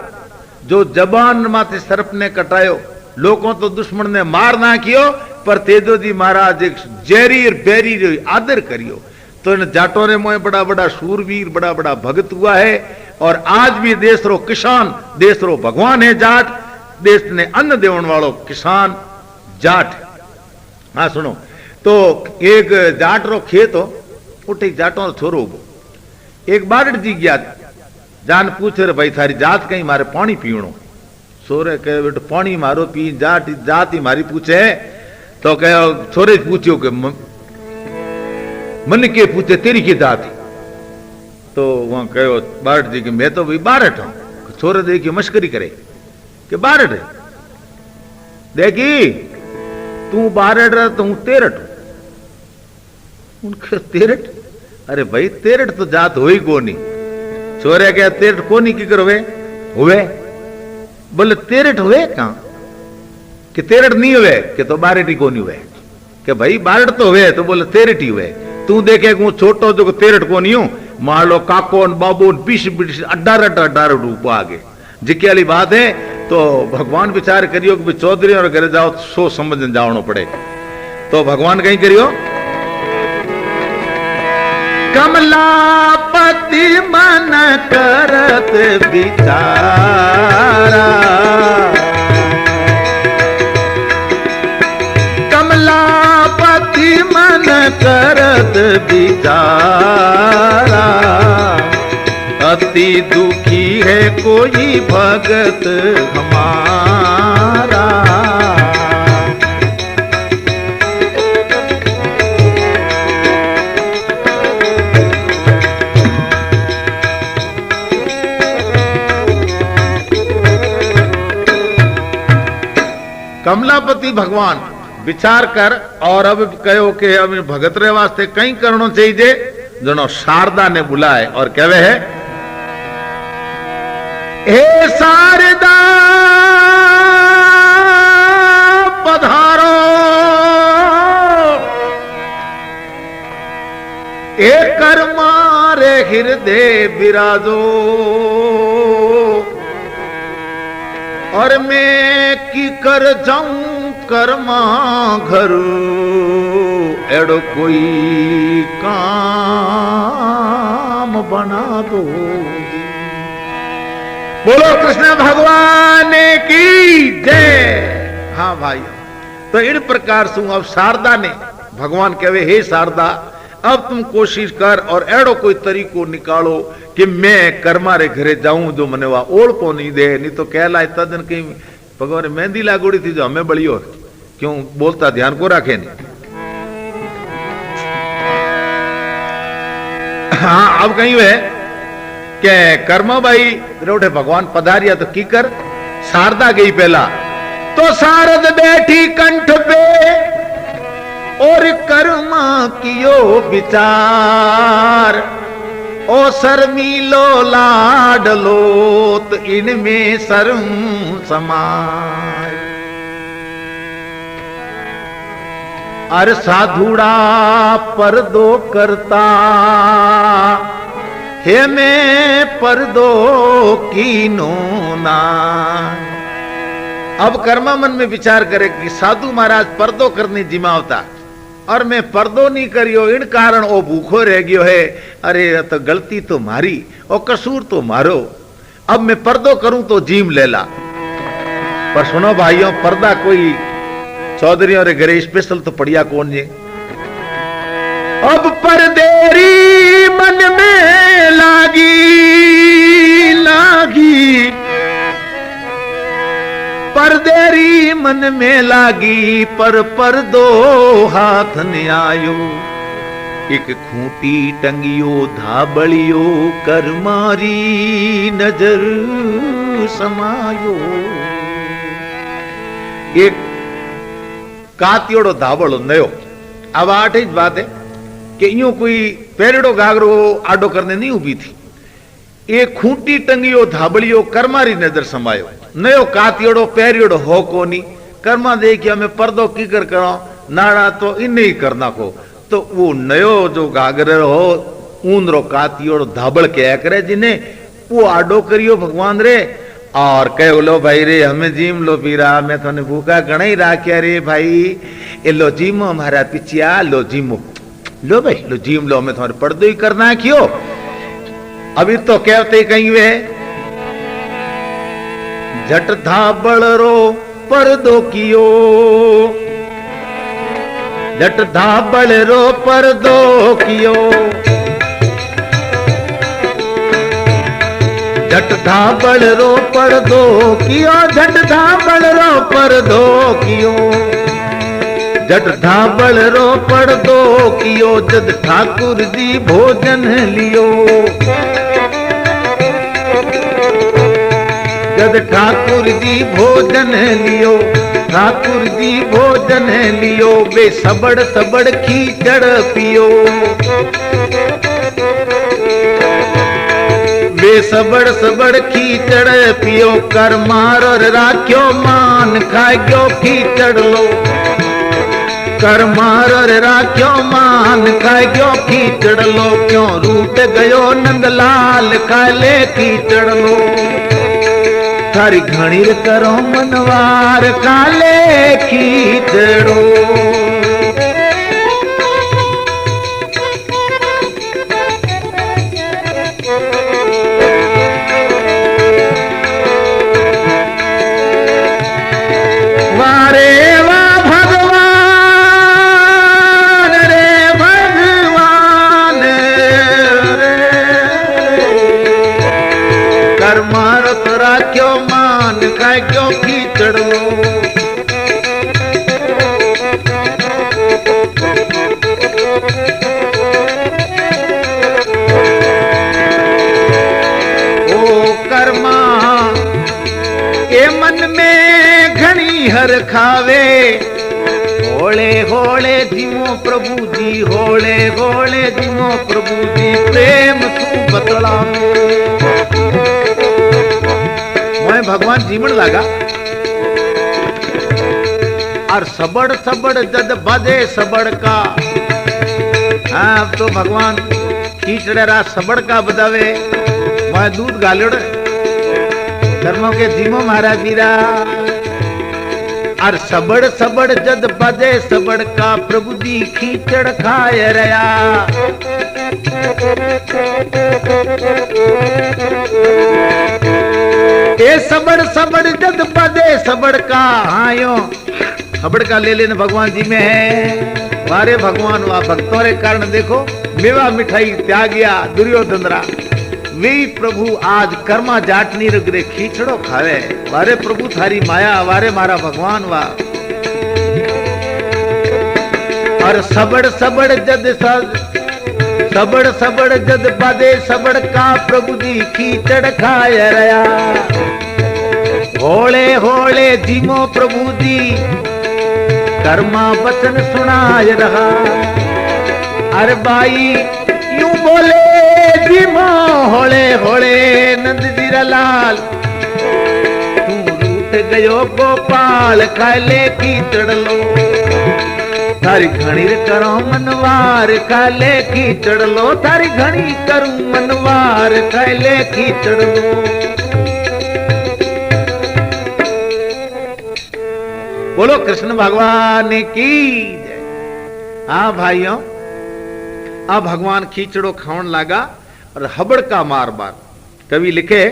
Speaker 1: जो जबान माथे सर्प ने कटायो, लोगों तो दुश्मन ने मार ना कियो, पर तेजो जी महाराज एक जेरी और बेरी जो आदर करियो। तो इन जाटों ने मोए बड़ा बड़ा शूरवीर बड़ा बड़ा भगत हुआ है। और आज भी देश रो किसान, देश रो भगवान है जाट, देश ने अन्न देवन वालों किसान जाट। हाँ सुनो, तो एक जाट रो खेत हो, उठे जाटों छोरो उबो, एक बारड़ जी गया, जान पूछे रे भाई थारी जात कहीं मारे पानी पीवणो। सोरे कहे बेटो पानी मारो पी, जाट जात ही मारी पूछे। तो कहे छोरे पूछियो कि मन के पूछे तेरी की जात। तो वहां कहो बारठ जी कि मैं तो भाई बारठ हूं। छोरे देखिए मस्करी करे कि बारठ है, देखी तू बारठ रहा तो हूं तेरठ हूं। उनके तेरठ, अरे भाई तेरठ तो जात हो ही कोनी। छोरे क्या तेरठ कोनी की करोगे हुए? बोले तेरठ हुए कहां कि तेरठ नहीं हुए कि तो बारठ ही कोनी हुए कि भाई बारठ तो हुए। तो बोले तेरठ ही हुए। तू देखे हूं छोटो जो तेरठ कोनी हूं, मान लो काको बाबू 20 18 रूप आगे जिके वाली बात है। तो भगवान विचार करियो कि चौधरी और घर जाओ सोच समझ जावनो पड़े। तो भगवान कहीं करियो, कमलापति मन करत विचारा, कमलापति मन करत विचारा, अति दुखी है कोई भगत हमारा। कमलापति भगवान विचार कर और अब कहो कि अब भगत रे वास्ते कहीं करना चाहिए। जनो शारदा ने बुलाए और कहवे है, हे शारदा पधारो, ए कर्मा रे हृदय विराजो, और मैं की कर जाऊं कर्मा घर, एड़ो कोई काम बना दो। बोलो कृष्ण भगवान की जय। हाँ भाई, तो इन प्रकार से अब शारदा ने भगवान कहे, हे शारदा अब तुम कोशिश कर और एड़ो कोई तरीको निकालो कि मैं कर्मा रे घरे जाऊं जो मने वा ओढ़ को नहीं दे। नहीं तो कहला इतना दिन कहीं भगवान मेहंदी लागोड़ी थी जो हमें बड़ी हो, क्यों बोलता ध्यान को रखे नहीं। हाँ अब कहीं वे के कर्मा भाई रोटे भगवान पधारिया तो की कर। शारदा गई पहला, तो शारद बैठी कंठ पे और कर्मा कियो विचार, ओ शर्मीलो लाडलो तो इनमें शर्म समाय। अरे साधुड़ा पर्दो करता हे मैं पर्दो कीनो ना। अब कर्मा मन में विचार करे कि साधु महाराज पर्दो करने जिमावता और मैं पर्दो नहीं करियो, इन कारण वो भूखो रह गयो है। अरे तो गलती तो मारी और कसूर तो मारो, अब मैं पर्दो करूं तो जीम लेला। पर सुनो भाइयों, पर्दा कोई चौधरी और घरे स्पेशल तो पड़िया कौन जी। अब परदेरी मन में लागी लागी, परदेरी मन में लागी पर पर्दो हाथ न आयो। एक खूंटी टंगियो धाबलियो कर मारी नजर समायो। एक कातियोड़ो धाबड़ो नयो। अब आठ ही बात है कि यूं कोई पेड़ो गागरो आडो करने नहीं उभी थी। एक खूंटी टंगियो धाबलियो करमारी नजर समायो। नयो कातियोड़ो पेरियोड़ो हो कोनी। कर्मा देखिया मैं पर्दो की कर करो नाड़ा तो इन ही करना को। तो वो नयो जो गागर हो ऊंदरो कातियोड़ो धाबड़ क्या करे जिन्हें वो आडो करियो भगवान रे और कहो लो भाई रे हमें जीम लो पीरा, मैं थोने भूखा घना ही राख्या रे भाई, ए लो जीमो हमारा पिछिया लो जीमो लो भाई लो जीम लो, मैं तुम्हारे पर्दो ही करना है क्यों। अभी तो कहते कहीं वे झट था बड़रो पर्दो कियो, झट था बड़रो पर्दो कियो, झट था बड़रो पर्दो कियो, झट था बड़रो पर्दो कियो, झट था बड़रो पर्दो कियो, जद ठाकुर जी भोजन लियो, जद ठाकुर जी भोजन लियो, ठाकुर जी भोजन लियो, वे सबड़ सबड़ खीचड़ पियो, वे सबड़ सबड़ खीचड़ पियो, कर मार और राख्यो मान खाग्यो खीचड़ लो, कर मार और राख्यो मान खाग्यो खीचड़ लो, क्यों रूट गयो नंदलाल खा ले खीचड़ लो, थारी घणी करो मनवार काले खीचड़ो। वारे वाह भगवान रे भगवान रे, कर मारो तोरा क्यों मान का क्यों कीचड़ लो, ओ कर्मा के मन में घनी हर खावे, होले होले जीवो प्रभु जी, होले होले जीवो प्रभु जी, प्रेम तू बतला मैं भगवान जीवन लगा, और सबड़ सबड़ जद बजे सबड़ का, हाँ अब तो भगवान खींचड़ा सबड़ का बजावे, मैं दूध गालड़ धर्मों के जीमो महाराज वीरा, और सबड़ सबड़ जद बजे सबड़ का, प्रभु जी खींचड़ खाए रया, ए सबड़ सबड़ जद बजे सबड़ का, आयो सबड़ का ले लेने भगवान जी में है, वारे भगवान वाह भक्तों रे कारण देखो मेवा मिठाई त्यागिया दुर्योधनरा, वे प्रभु आज कर्मा जाटनी रगरे खींचड़ो खावे, वारे प्रभु थारी माया, वारे मारा भगवान वाह, और सबड़ सबड़ जद सबड़ सबड़ जद बदे सबड़ का, प्रभु जी खींचड़ खाए रया, होले होले जीमो प्रभु जी, कर्मा वचन सुनाय रहा, अरे बाई यूं बोले जीमो होले होले नंद जी लाल, तू रूठ गयो गोपाल खाले कीचड़ लो, थारी घणी करो मनवार खाले कीचड़ लो, थारी घणी करूं मनवार खाले कीचड़ लो। बोलो कृष्ण भगवान की जय। हाँ भाइयों, अब भगवान खींचड़ो खावन लगा और हबड़ का मार मार, कवि लिखे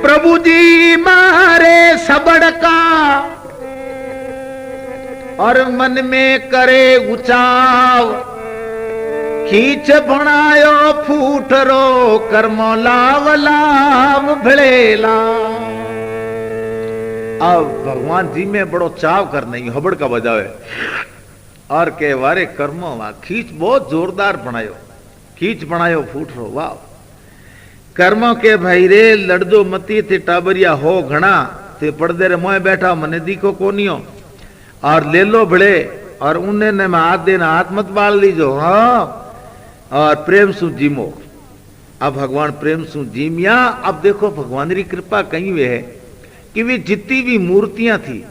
Speaker 1: प्रभु जी मारे सबड़ का, और मन में करे उचाव, खींच बनायो फूटरो, कर्मो लाव लाव भड़ेला। अब भगवान जी में बड़ो चाव कर नहीं, हबड़ का बजावे और के वारे कर्मो वाह खींच बहुत जोरदार बनायो, खींच बनायो फूटरो वाह, कर्मों के भाई रे लड़दो मती थे टाबरिया हो घना, ते पड़दे रे मोए बैठा मने दीको कोनियो, और ले लो बड़े और उन्हें ने मैं हाथ देना हाथ मत बाल लीजो, हाँ और प्रेम सु जीमो। अब भगवान प्रेम सु जीमिया। अब देखो भगवान की कृपा कहीं वे है कि वे जितनी भी मूर्तियां थी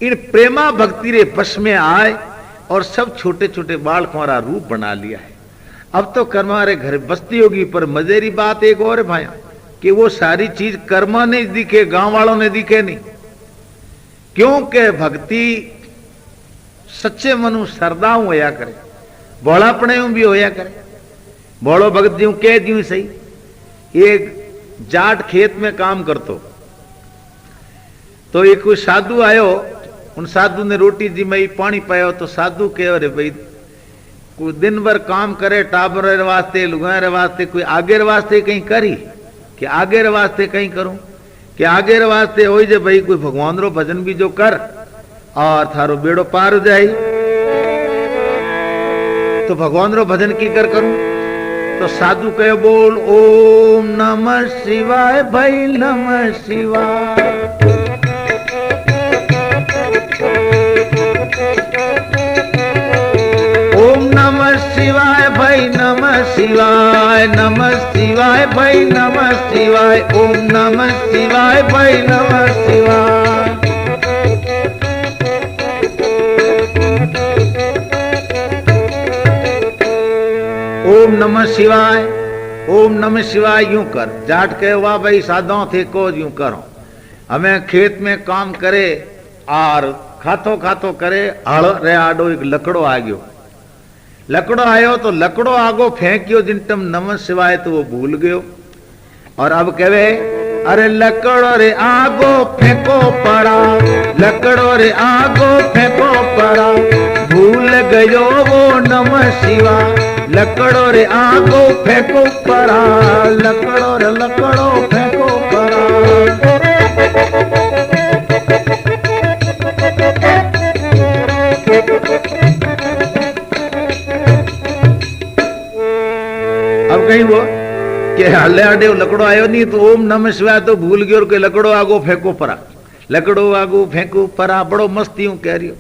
Speaker 1: इन प्रेमा भक्ति रे वश में आए और सब छोटे छोटे बालकों का रूप बना लिया है। अब तो कर्मा रे घर बस्ती होगी, पर मजेरी बात एक और है भाई कि वो सारी चीज कर्मा ने दिखे, गांव वालों ने दिखे नहीं, क्योंकि भक्ति सच्चे मनु श्रद्धाओं होया करे भोलापने भी होया करे। भोलो भगत जी कह दियो सही। एक जाट खेत में काम करतो, तो एक कोई साधु आयो, उन साधु ने रोटी जिमाई पानी पायो, तो साधु कहो रे भाई कोई दिन भर काम करे टाबर वास्ते लुगाए वास्ते, कोई आगे वास्ते कहीं करी कि आगे वास्ते कहीं करूं कि आगे वास्ते हो जे भाई कोई भगवान रो भजन भी जो कर और थारो बेड़ो पार हो जाए। तो भगवान रो भजन की कर करूं? तो साधु कहे बोल ओम नमः शिवाय भाई नमः शिवाय। ओम नमः शिवाय भाई नमः शिवाय, नमः शिवाय भाई नमः शिवाय, ओम नमः शिवाय भाई नमः शिवाय। ओम नमः शिवाय, ओम नमः शिवाय यूं कर। जाट कहे वाह भाई साधो थे को यूं करो। हमें खेत में काम करे और खातो खातो करे हल रे आडो एक लकड़ो आ गयो। लकड़ो आयो तो लकड़ो आगो फेंकियो जिन टम नमः शिवाय तो वो भूल गयो। और अब कहे अरे लकड़ो रे आगो फेंको पड़ा, लकड़ो रे आगो फेंको पड़ा, भूल गयो वो नमः शिवाय। लकड़ो रे आगो फेंको पड़ा, लकड़ो रे लकड़ो फेंको पड़ा। अब कहीं वो कि हल्ले आडे लकड़ो आयो नहीं तो ओम नमः शिवाय तो भूल गयो कि लकड़ो आगो फेंको परा, लकड़ो आगो फेंको परा। बड़ो मस्ती हूं कह रही हो,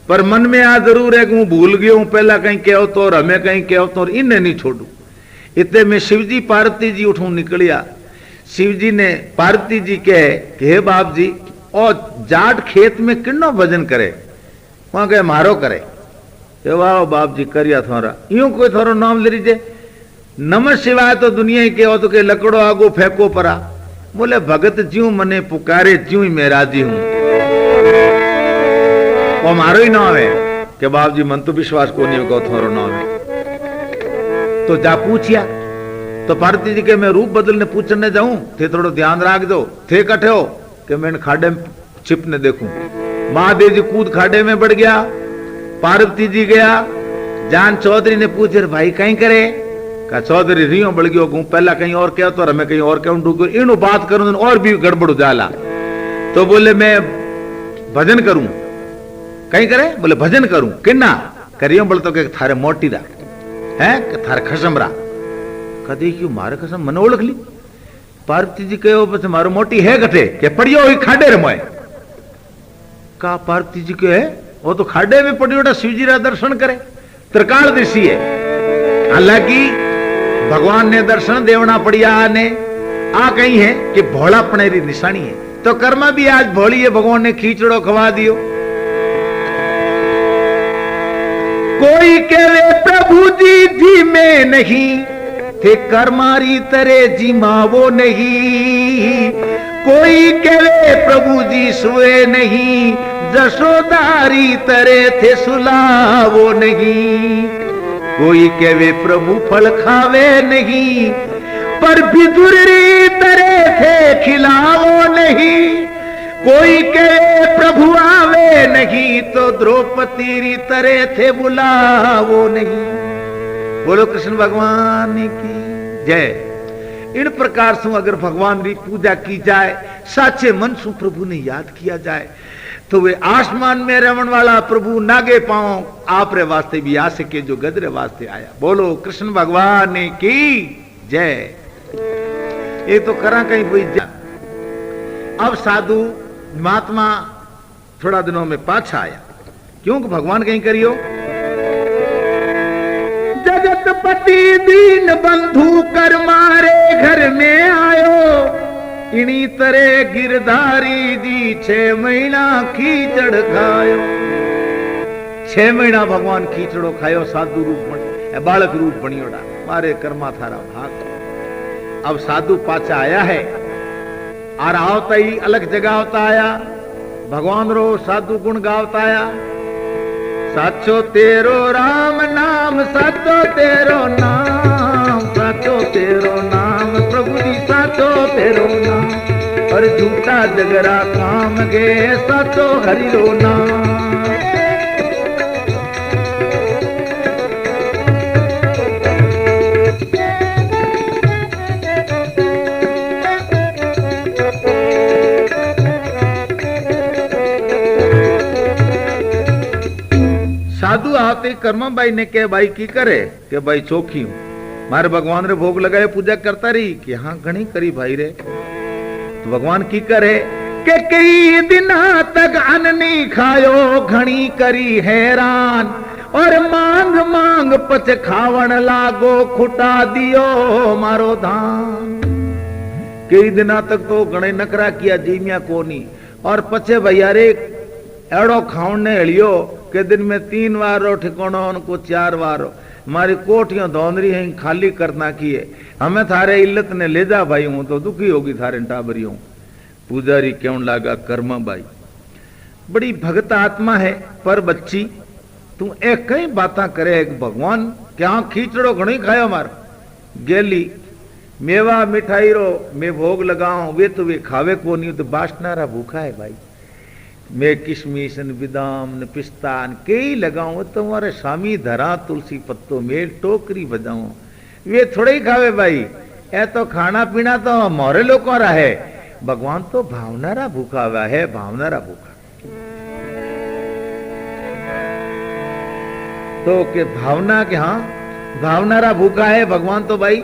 Speaker 1: पर मन में आ जरूर है कि हूं भूल गयो हूं पहला कहीं कहो तो और हमें कहीं कहो तो और इन्हें नहीं छोड़ू। इतने में शिवजी पार्वती जी उठू निकलिया। शिवजी ने पार्वती जी कहे कि हे बाप जी और जाट खेत में किन्नो भजन करे? वहां कहे मारो करे। वाह बाप जी करिया थोड़ा यूं कोई थोड़ा नाम ले लीजिए। नमः शिवाय तो दुनिया ही कहो तो के लकड़ो आगो फेंको परा। बोले भगत ज्यों मने पुकारे त्यों ही मैं राजी हूं। वो मारो ही नाम है कि बाप जी मन तो विश्वास को नहीं कहो थोरो नाम है। तो जा पूछिया तो पार्वती जी के मैं रूप बदलने पूछने जाऊं थे थोड़ा ध्यान रख दो थे कटे हो कि मैं खाडे में छिपने देखूं। महादेव जी कूद खाडे में बढ़ गया। पार्वती जी गया। जान चौधरी ने पूछे भाई कहीं करे का चौधरी रियो बढ़ गयो गूं पहला कहीं और क्या तो मैं कहीं और क्यों डूब गयो इन बात करूं और भी गड़बड़ जाला। तो बोले मैं भजन करूं। कहीं करे? बोले भजन करूं। किन्ना करियो बोले तो के थारे मोटी रा है कि थारे खसम रा। कदी क्यों मारे कसम मन ओळख ली। पार्वती जी कहो बस मारो मोटी है कटे के पड़ियो ही खाडे रे मोए का। पार्वती जी के वो तो खाडे में पड़ियो शिवजी रा दर्शन करे त्रिकाल दिशी है। हालांकि भगवान ने दर्शन देवना पड़िया ने आ कहीं है कि भोला पनेरी निशानी है। तो कर्मा भी आज भोली है। भगवान ने खींचड़ो खवा दियो। कोई कहे प्रभु जी में नहीं थे कर्मारी तरे जी मावो नहीं। कोई कहे प्रभु जी सोए नहीं जसोदारी तरे थे सुलावो नहीं। कोई कहे प्रभु फल खावे नहीं पर बिदुरी तरे थे खिलावो नहीं। कोई कहे प्रभु आवे नहीं तो द्रौपदी तरे थे बुलावो नहीं। बोलो कृष्ण भगवान की जय। इन प्रकार से अगर भगवान की पूजा की जाए साचे मन से प्रभु ने याद किया जाए तो वे आसमान में रहने वाला प्रभु नागे पाओ आप रे वास्ते भी आ सके जो गदरे वास्ते आया। बोलो कृष्ण भगवान की जय। ये तो करा कहीं कोई। अब साधु महात्मा थोड़ा दिनों में पाछा आया क्योंकि भगवान कहीं करियो। जगतपति दीन बंधु कर मारे घर में आयो। इनी तरह गिरधारी जी 6 महीना खीचड़ खायो। 6 महीना भगवान खीचड़ो खायो। साधु रूप बनी बालक रूप बनियोड़ा मारे कर्मा थारा भाग। अब साधु पाचा आया है और आवता ही अलग जगह होता आया। भगवान रो साधु गुण गावता आया। साचो तेरो राम नाम, साचो तेरो नाम, साचो तेरो नाम प्रभु जी, साचो तेरो नाम। और झूठा जगरा काम गे, साचो हरि रो नाम। साधु आते कर्मा बाई ने कहे भाई की करे के भाई चौकी हूं मारे भगवान रे भोग लगाए पूजा करता रही कि हाँ घणी करी भाई रे। तो भगवान की करे के कई दिना तक अन्न नहीं खायो, घणी करी हैरान और मांग मांग पच खावण लागो, खुटा दियो मारो धान। कई दिना तक तो घणे नकरा किया जीमिया कोनी और पचे भैया रे एड़ो खावने हलियो के दिन में 3 बार ठिकानो उनको 4 बार हमारी कोठियों धोंदरी है खाली करना की है। हमें थारे इल्लत ने ले जा भाई, हूं तो दुखी होगी थारे टाबरियों। पुजारी क्यों लागा कर्मा बाई बड़ी भगत आत्मा है पर बच्ची तू एक कई बातें करे भगवान क्या खींचड़ो घणी खायो मार गेली मेवा मिठाई रो मैं भोग लगाऊं वे तो वे खावे को नहीं तो बासनारा भूखा है भाई। मैं किशमिश बिदाम न पिस्ता कई लगाऊं तुम्हारे स्वामी धरा तुलसी पत्तों में टोकरी बजाऊं वे थोड़े ही खावे भाई। ए तो खाना पीना तो मोरे लोगों रा है, भगवान तो भावनारा भूखा हुआ है, भावनारा भूखा। तो के भावना के हाँ भावनारा भूखा है भगवान तो भाई।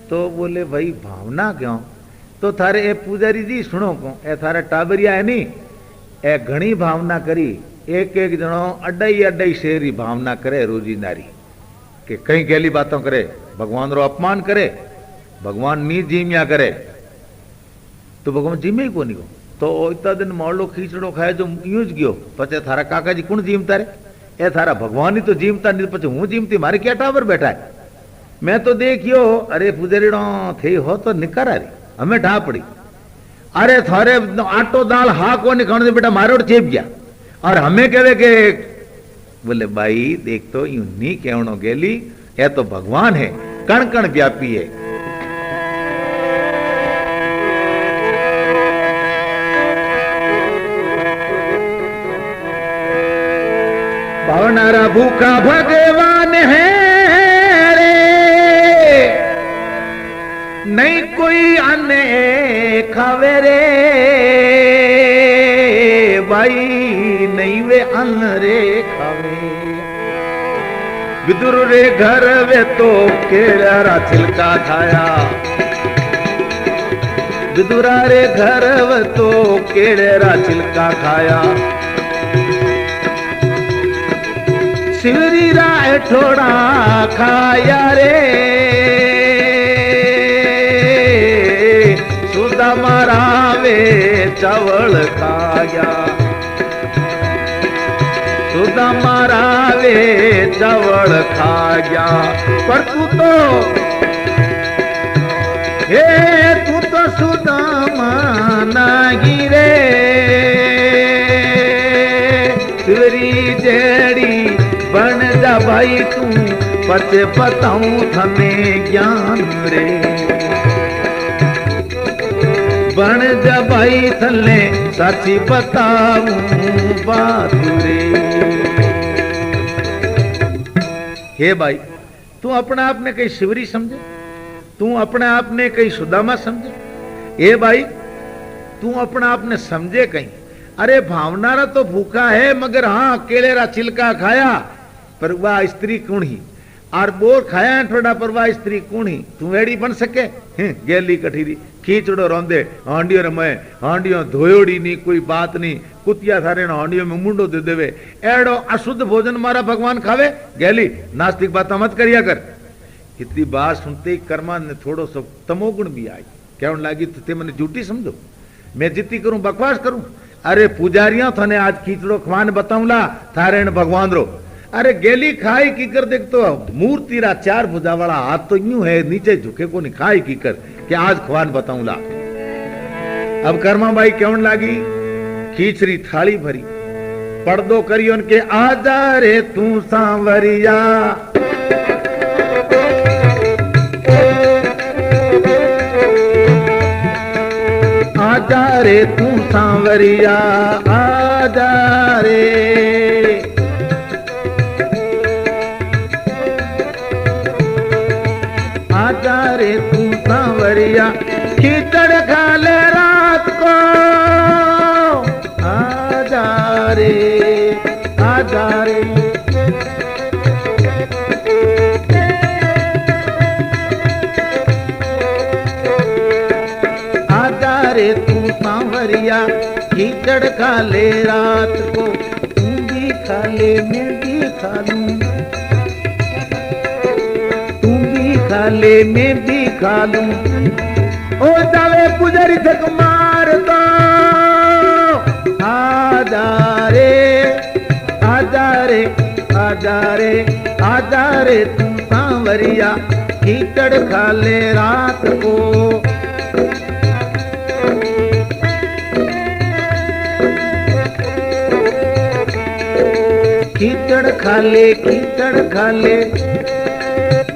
Speaker 1: तो बोले भाई भावना क्यों? तो थारे ए पुजारी जी सुनो को ए थारा टाबरिया है नी ए घणी भावना करी, एक एक जनो अड्डाई अड्डाई शेरी भावना करे रोजी नारी के कई गैली बातों करे, भगवान रो अपमान करे, भगवान नी जीमिया करे। तो भगवान जीमे ही कोनी को तो इतना दिन मोड़लो खींचड़ो खाए जो यूं ज गयो पचे थारा काका जी कुण जीमता रे? ए थारा भगवान ही तो जीमता नहीं पचे हूं जीमती, मारे क्या टावर बैठा है? मैं तो देखियो अरे पुजारीड़ो थे हो तो निकर आ रही हमें ढा पड़ी। अरे थारे आटो दाल हा को नहीं खाने बेटा मारो चेप गया और हमें कहे के बोले भाई देख तो यूं नहीं कहनो गेली ये तो भगवान है, कण कण व्यापी है। भावनारा भूखा भगवान है नहीं कोई अन्न खावे रे भाई, नहीं वे अन्न रे खावे। विदुर रे घर वे तो केड़ा छिलका खाया, विदुरा रे घर वे तो केड़ा छिलका खाया। शिवरी राय थोड़ा खाया रे मारावे चावल खाया, सुदा मारावे चावल खाया। पर तू तो हे तू तो सुदा माना गिरे शिवरी जेड़ी बन जा भाई तू पचे बताऊं थमें ज्ञान रे बन जा भाई थले साची बताऊं बात रे। हे भाई तू अपने आप ने कहीं शिवरी समझे, तू अपने आप ने कहीं सुदामा समझे? हे भाई तू अपने आप ने समझे कहीं? अरे भावनारा तो भूखा है मगर हाँ केलेरा छिलका खाया पर वह स्त्री कौन ही और बोर खाया थोड़ा पर वह स्त्री कौन ही तू वेड़ी बन सके? गेली कठीरी खींचड़ो रोंदे हांडियो रमे हांडियो धोयोड़ी नहीं कोई बात नहीं कुतिया सारे हांडियो में मुंडो दे देवे एड़ो अशुद्ध भोजन मारा भगवान खावे। गेली नास्तिक बात मत करिया कर। इतनी बात सुनते ही कर्मा ने थोड़ो सो तमोगुण भी आई, कहने लगी ते मैंने झूठी समझो, मैं जितनी करूं बकवास करूं। अरे पुजारियों थाने आज खींचड़ो खवान बताऊंला थारे भगवान रो। अरे गेली खाई की कर देख तो मूर्ति रा 4 भुजा वाला हाथ तो यूं है नीचे झुके को नहीं खाई की कर कि आज खवान बताऊंला। अब कर्मा बाई कहने लगी खींचरी थाली भरी पर्दो करियो उनके आजा रे तू सांवरिया, आजा रे तू सांवरिया, आजा रे, आजा रे तू सांवरिया, कीचड़ खाले रात को, आजा रे, आजा रे, आजा रे तू सांवरिया, कीचड़ खाले रात को, तू भी खा ले मैं भी खा लूं, खा ले मैं भी खा लूं, ओ जावे पुजारी थक मार दो, आजा रे, आजा रे, आजा रे, आजा रे तू सांवरिया, कीचड़ खा ले रात को, कीचड़ खा ले, कीचड़ खा ले,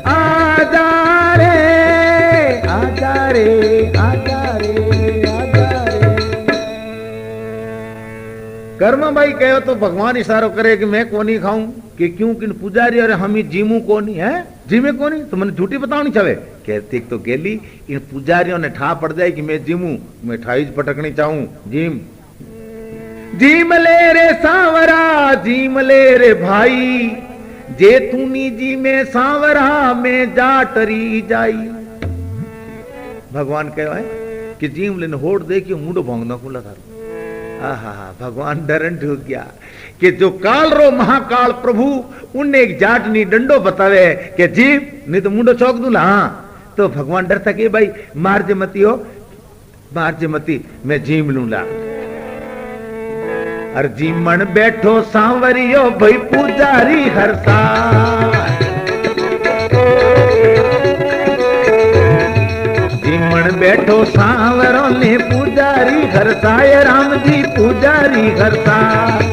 Speaker 1: आजा रे, आजा रे, आजा रे, आजा रे। कर्म भाई कहो तो भगवान इशारो करे कि मैं कोनी खाऊं, कि क्यों कि पुजारी और हम ही जीमू कोनी है, जीमे कोनी तो मैंने झूठी बतावनी चाहे, कहती तो गेली इन पुजारियों ने ठा पड़ जाए कि मैं जीमू, मैं ठाई पटकनी चाहूं, जीम जीम ले रे सांवरा, जीम ले रे भाई, जे तूनी जी में सांवरा में जाटरी जाई। भगवान कहो है कि जीम लेने होड़ दे कि मुंडो भोंगना खुला था, आहा भगवान डरन ठूक गया कि जो काल रो महाकाल प्रभु उनने एक जाटनी डंडो बतावे कि जीव नहीं तो मुंडो चौक दूला, हाँ तो भगवान डरता कि भाई मारजे मती हो, मारजे मती, मैं जीम लूंगा। अर जीमन बैठो सांवरियो भाई पुजारी हर साल, जीमन बैठो सांवरों ने पुजारी हर साय, राम जी पुजारी हर साल,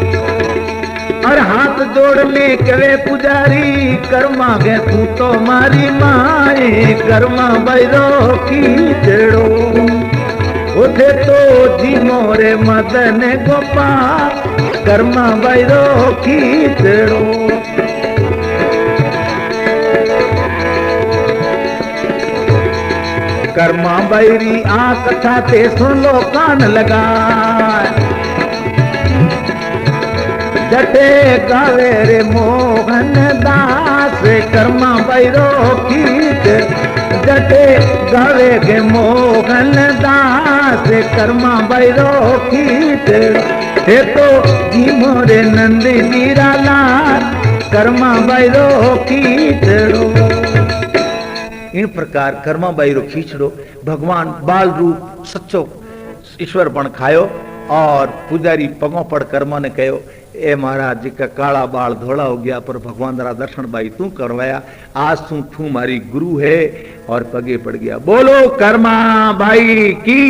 Speaker 1: और हाथ जोड़ ले कवे पुजारी, कर्मा गे तू तो मारी माए, कर्मा बैरो की जड़ो, उठे तो जी मोरे मदन गोपाल, कर्मा बैरो की तेड़ो, कर्मा बैरी आ कथा ते सुन लो कान लगा, जटे गावे रे मोहन दास, कर्मा बैरो की जटे गावे के मोहन दास, कर्मा बैरो की हे तो जी मोरे नंद मीरा लाल, कर्मा बैरो की तेड़ो। इन प्रकार कर्मा बैरो खींचड़ो भगवान बाल रूप सच्चो ईश्वर पण खायो, और पुजारी पगों पड़ कर्मा ने कहो ए महाराज जी का काला बाल धोला हो गया, पर भगवान दरा दर्शन भाई तू करवाया, आज तू मारी गुरु है, और पगे पड़ गया। बोलो कर्मा भाई की।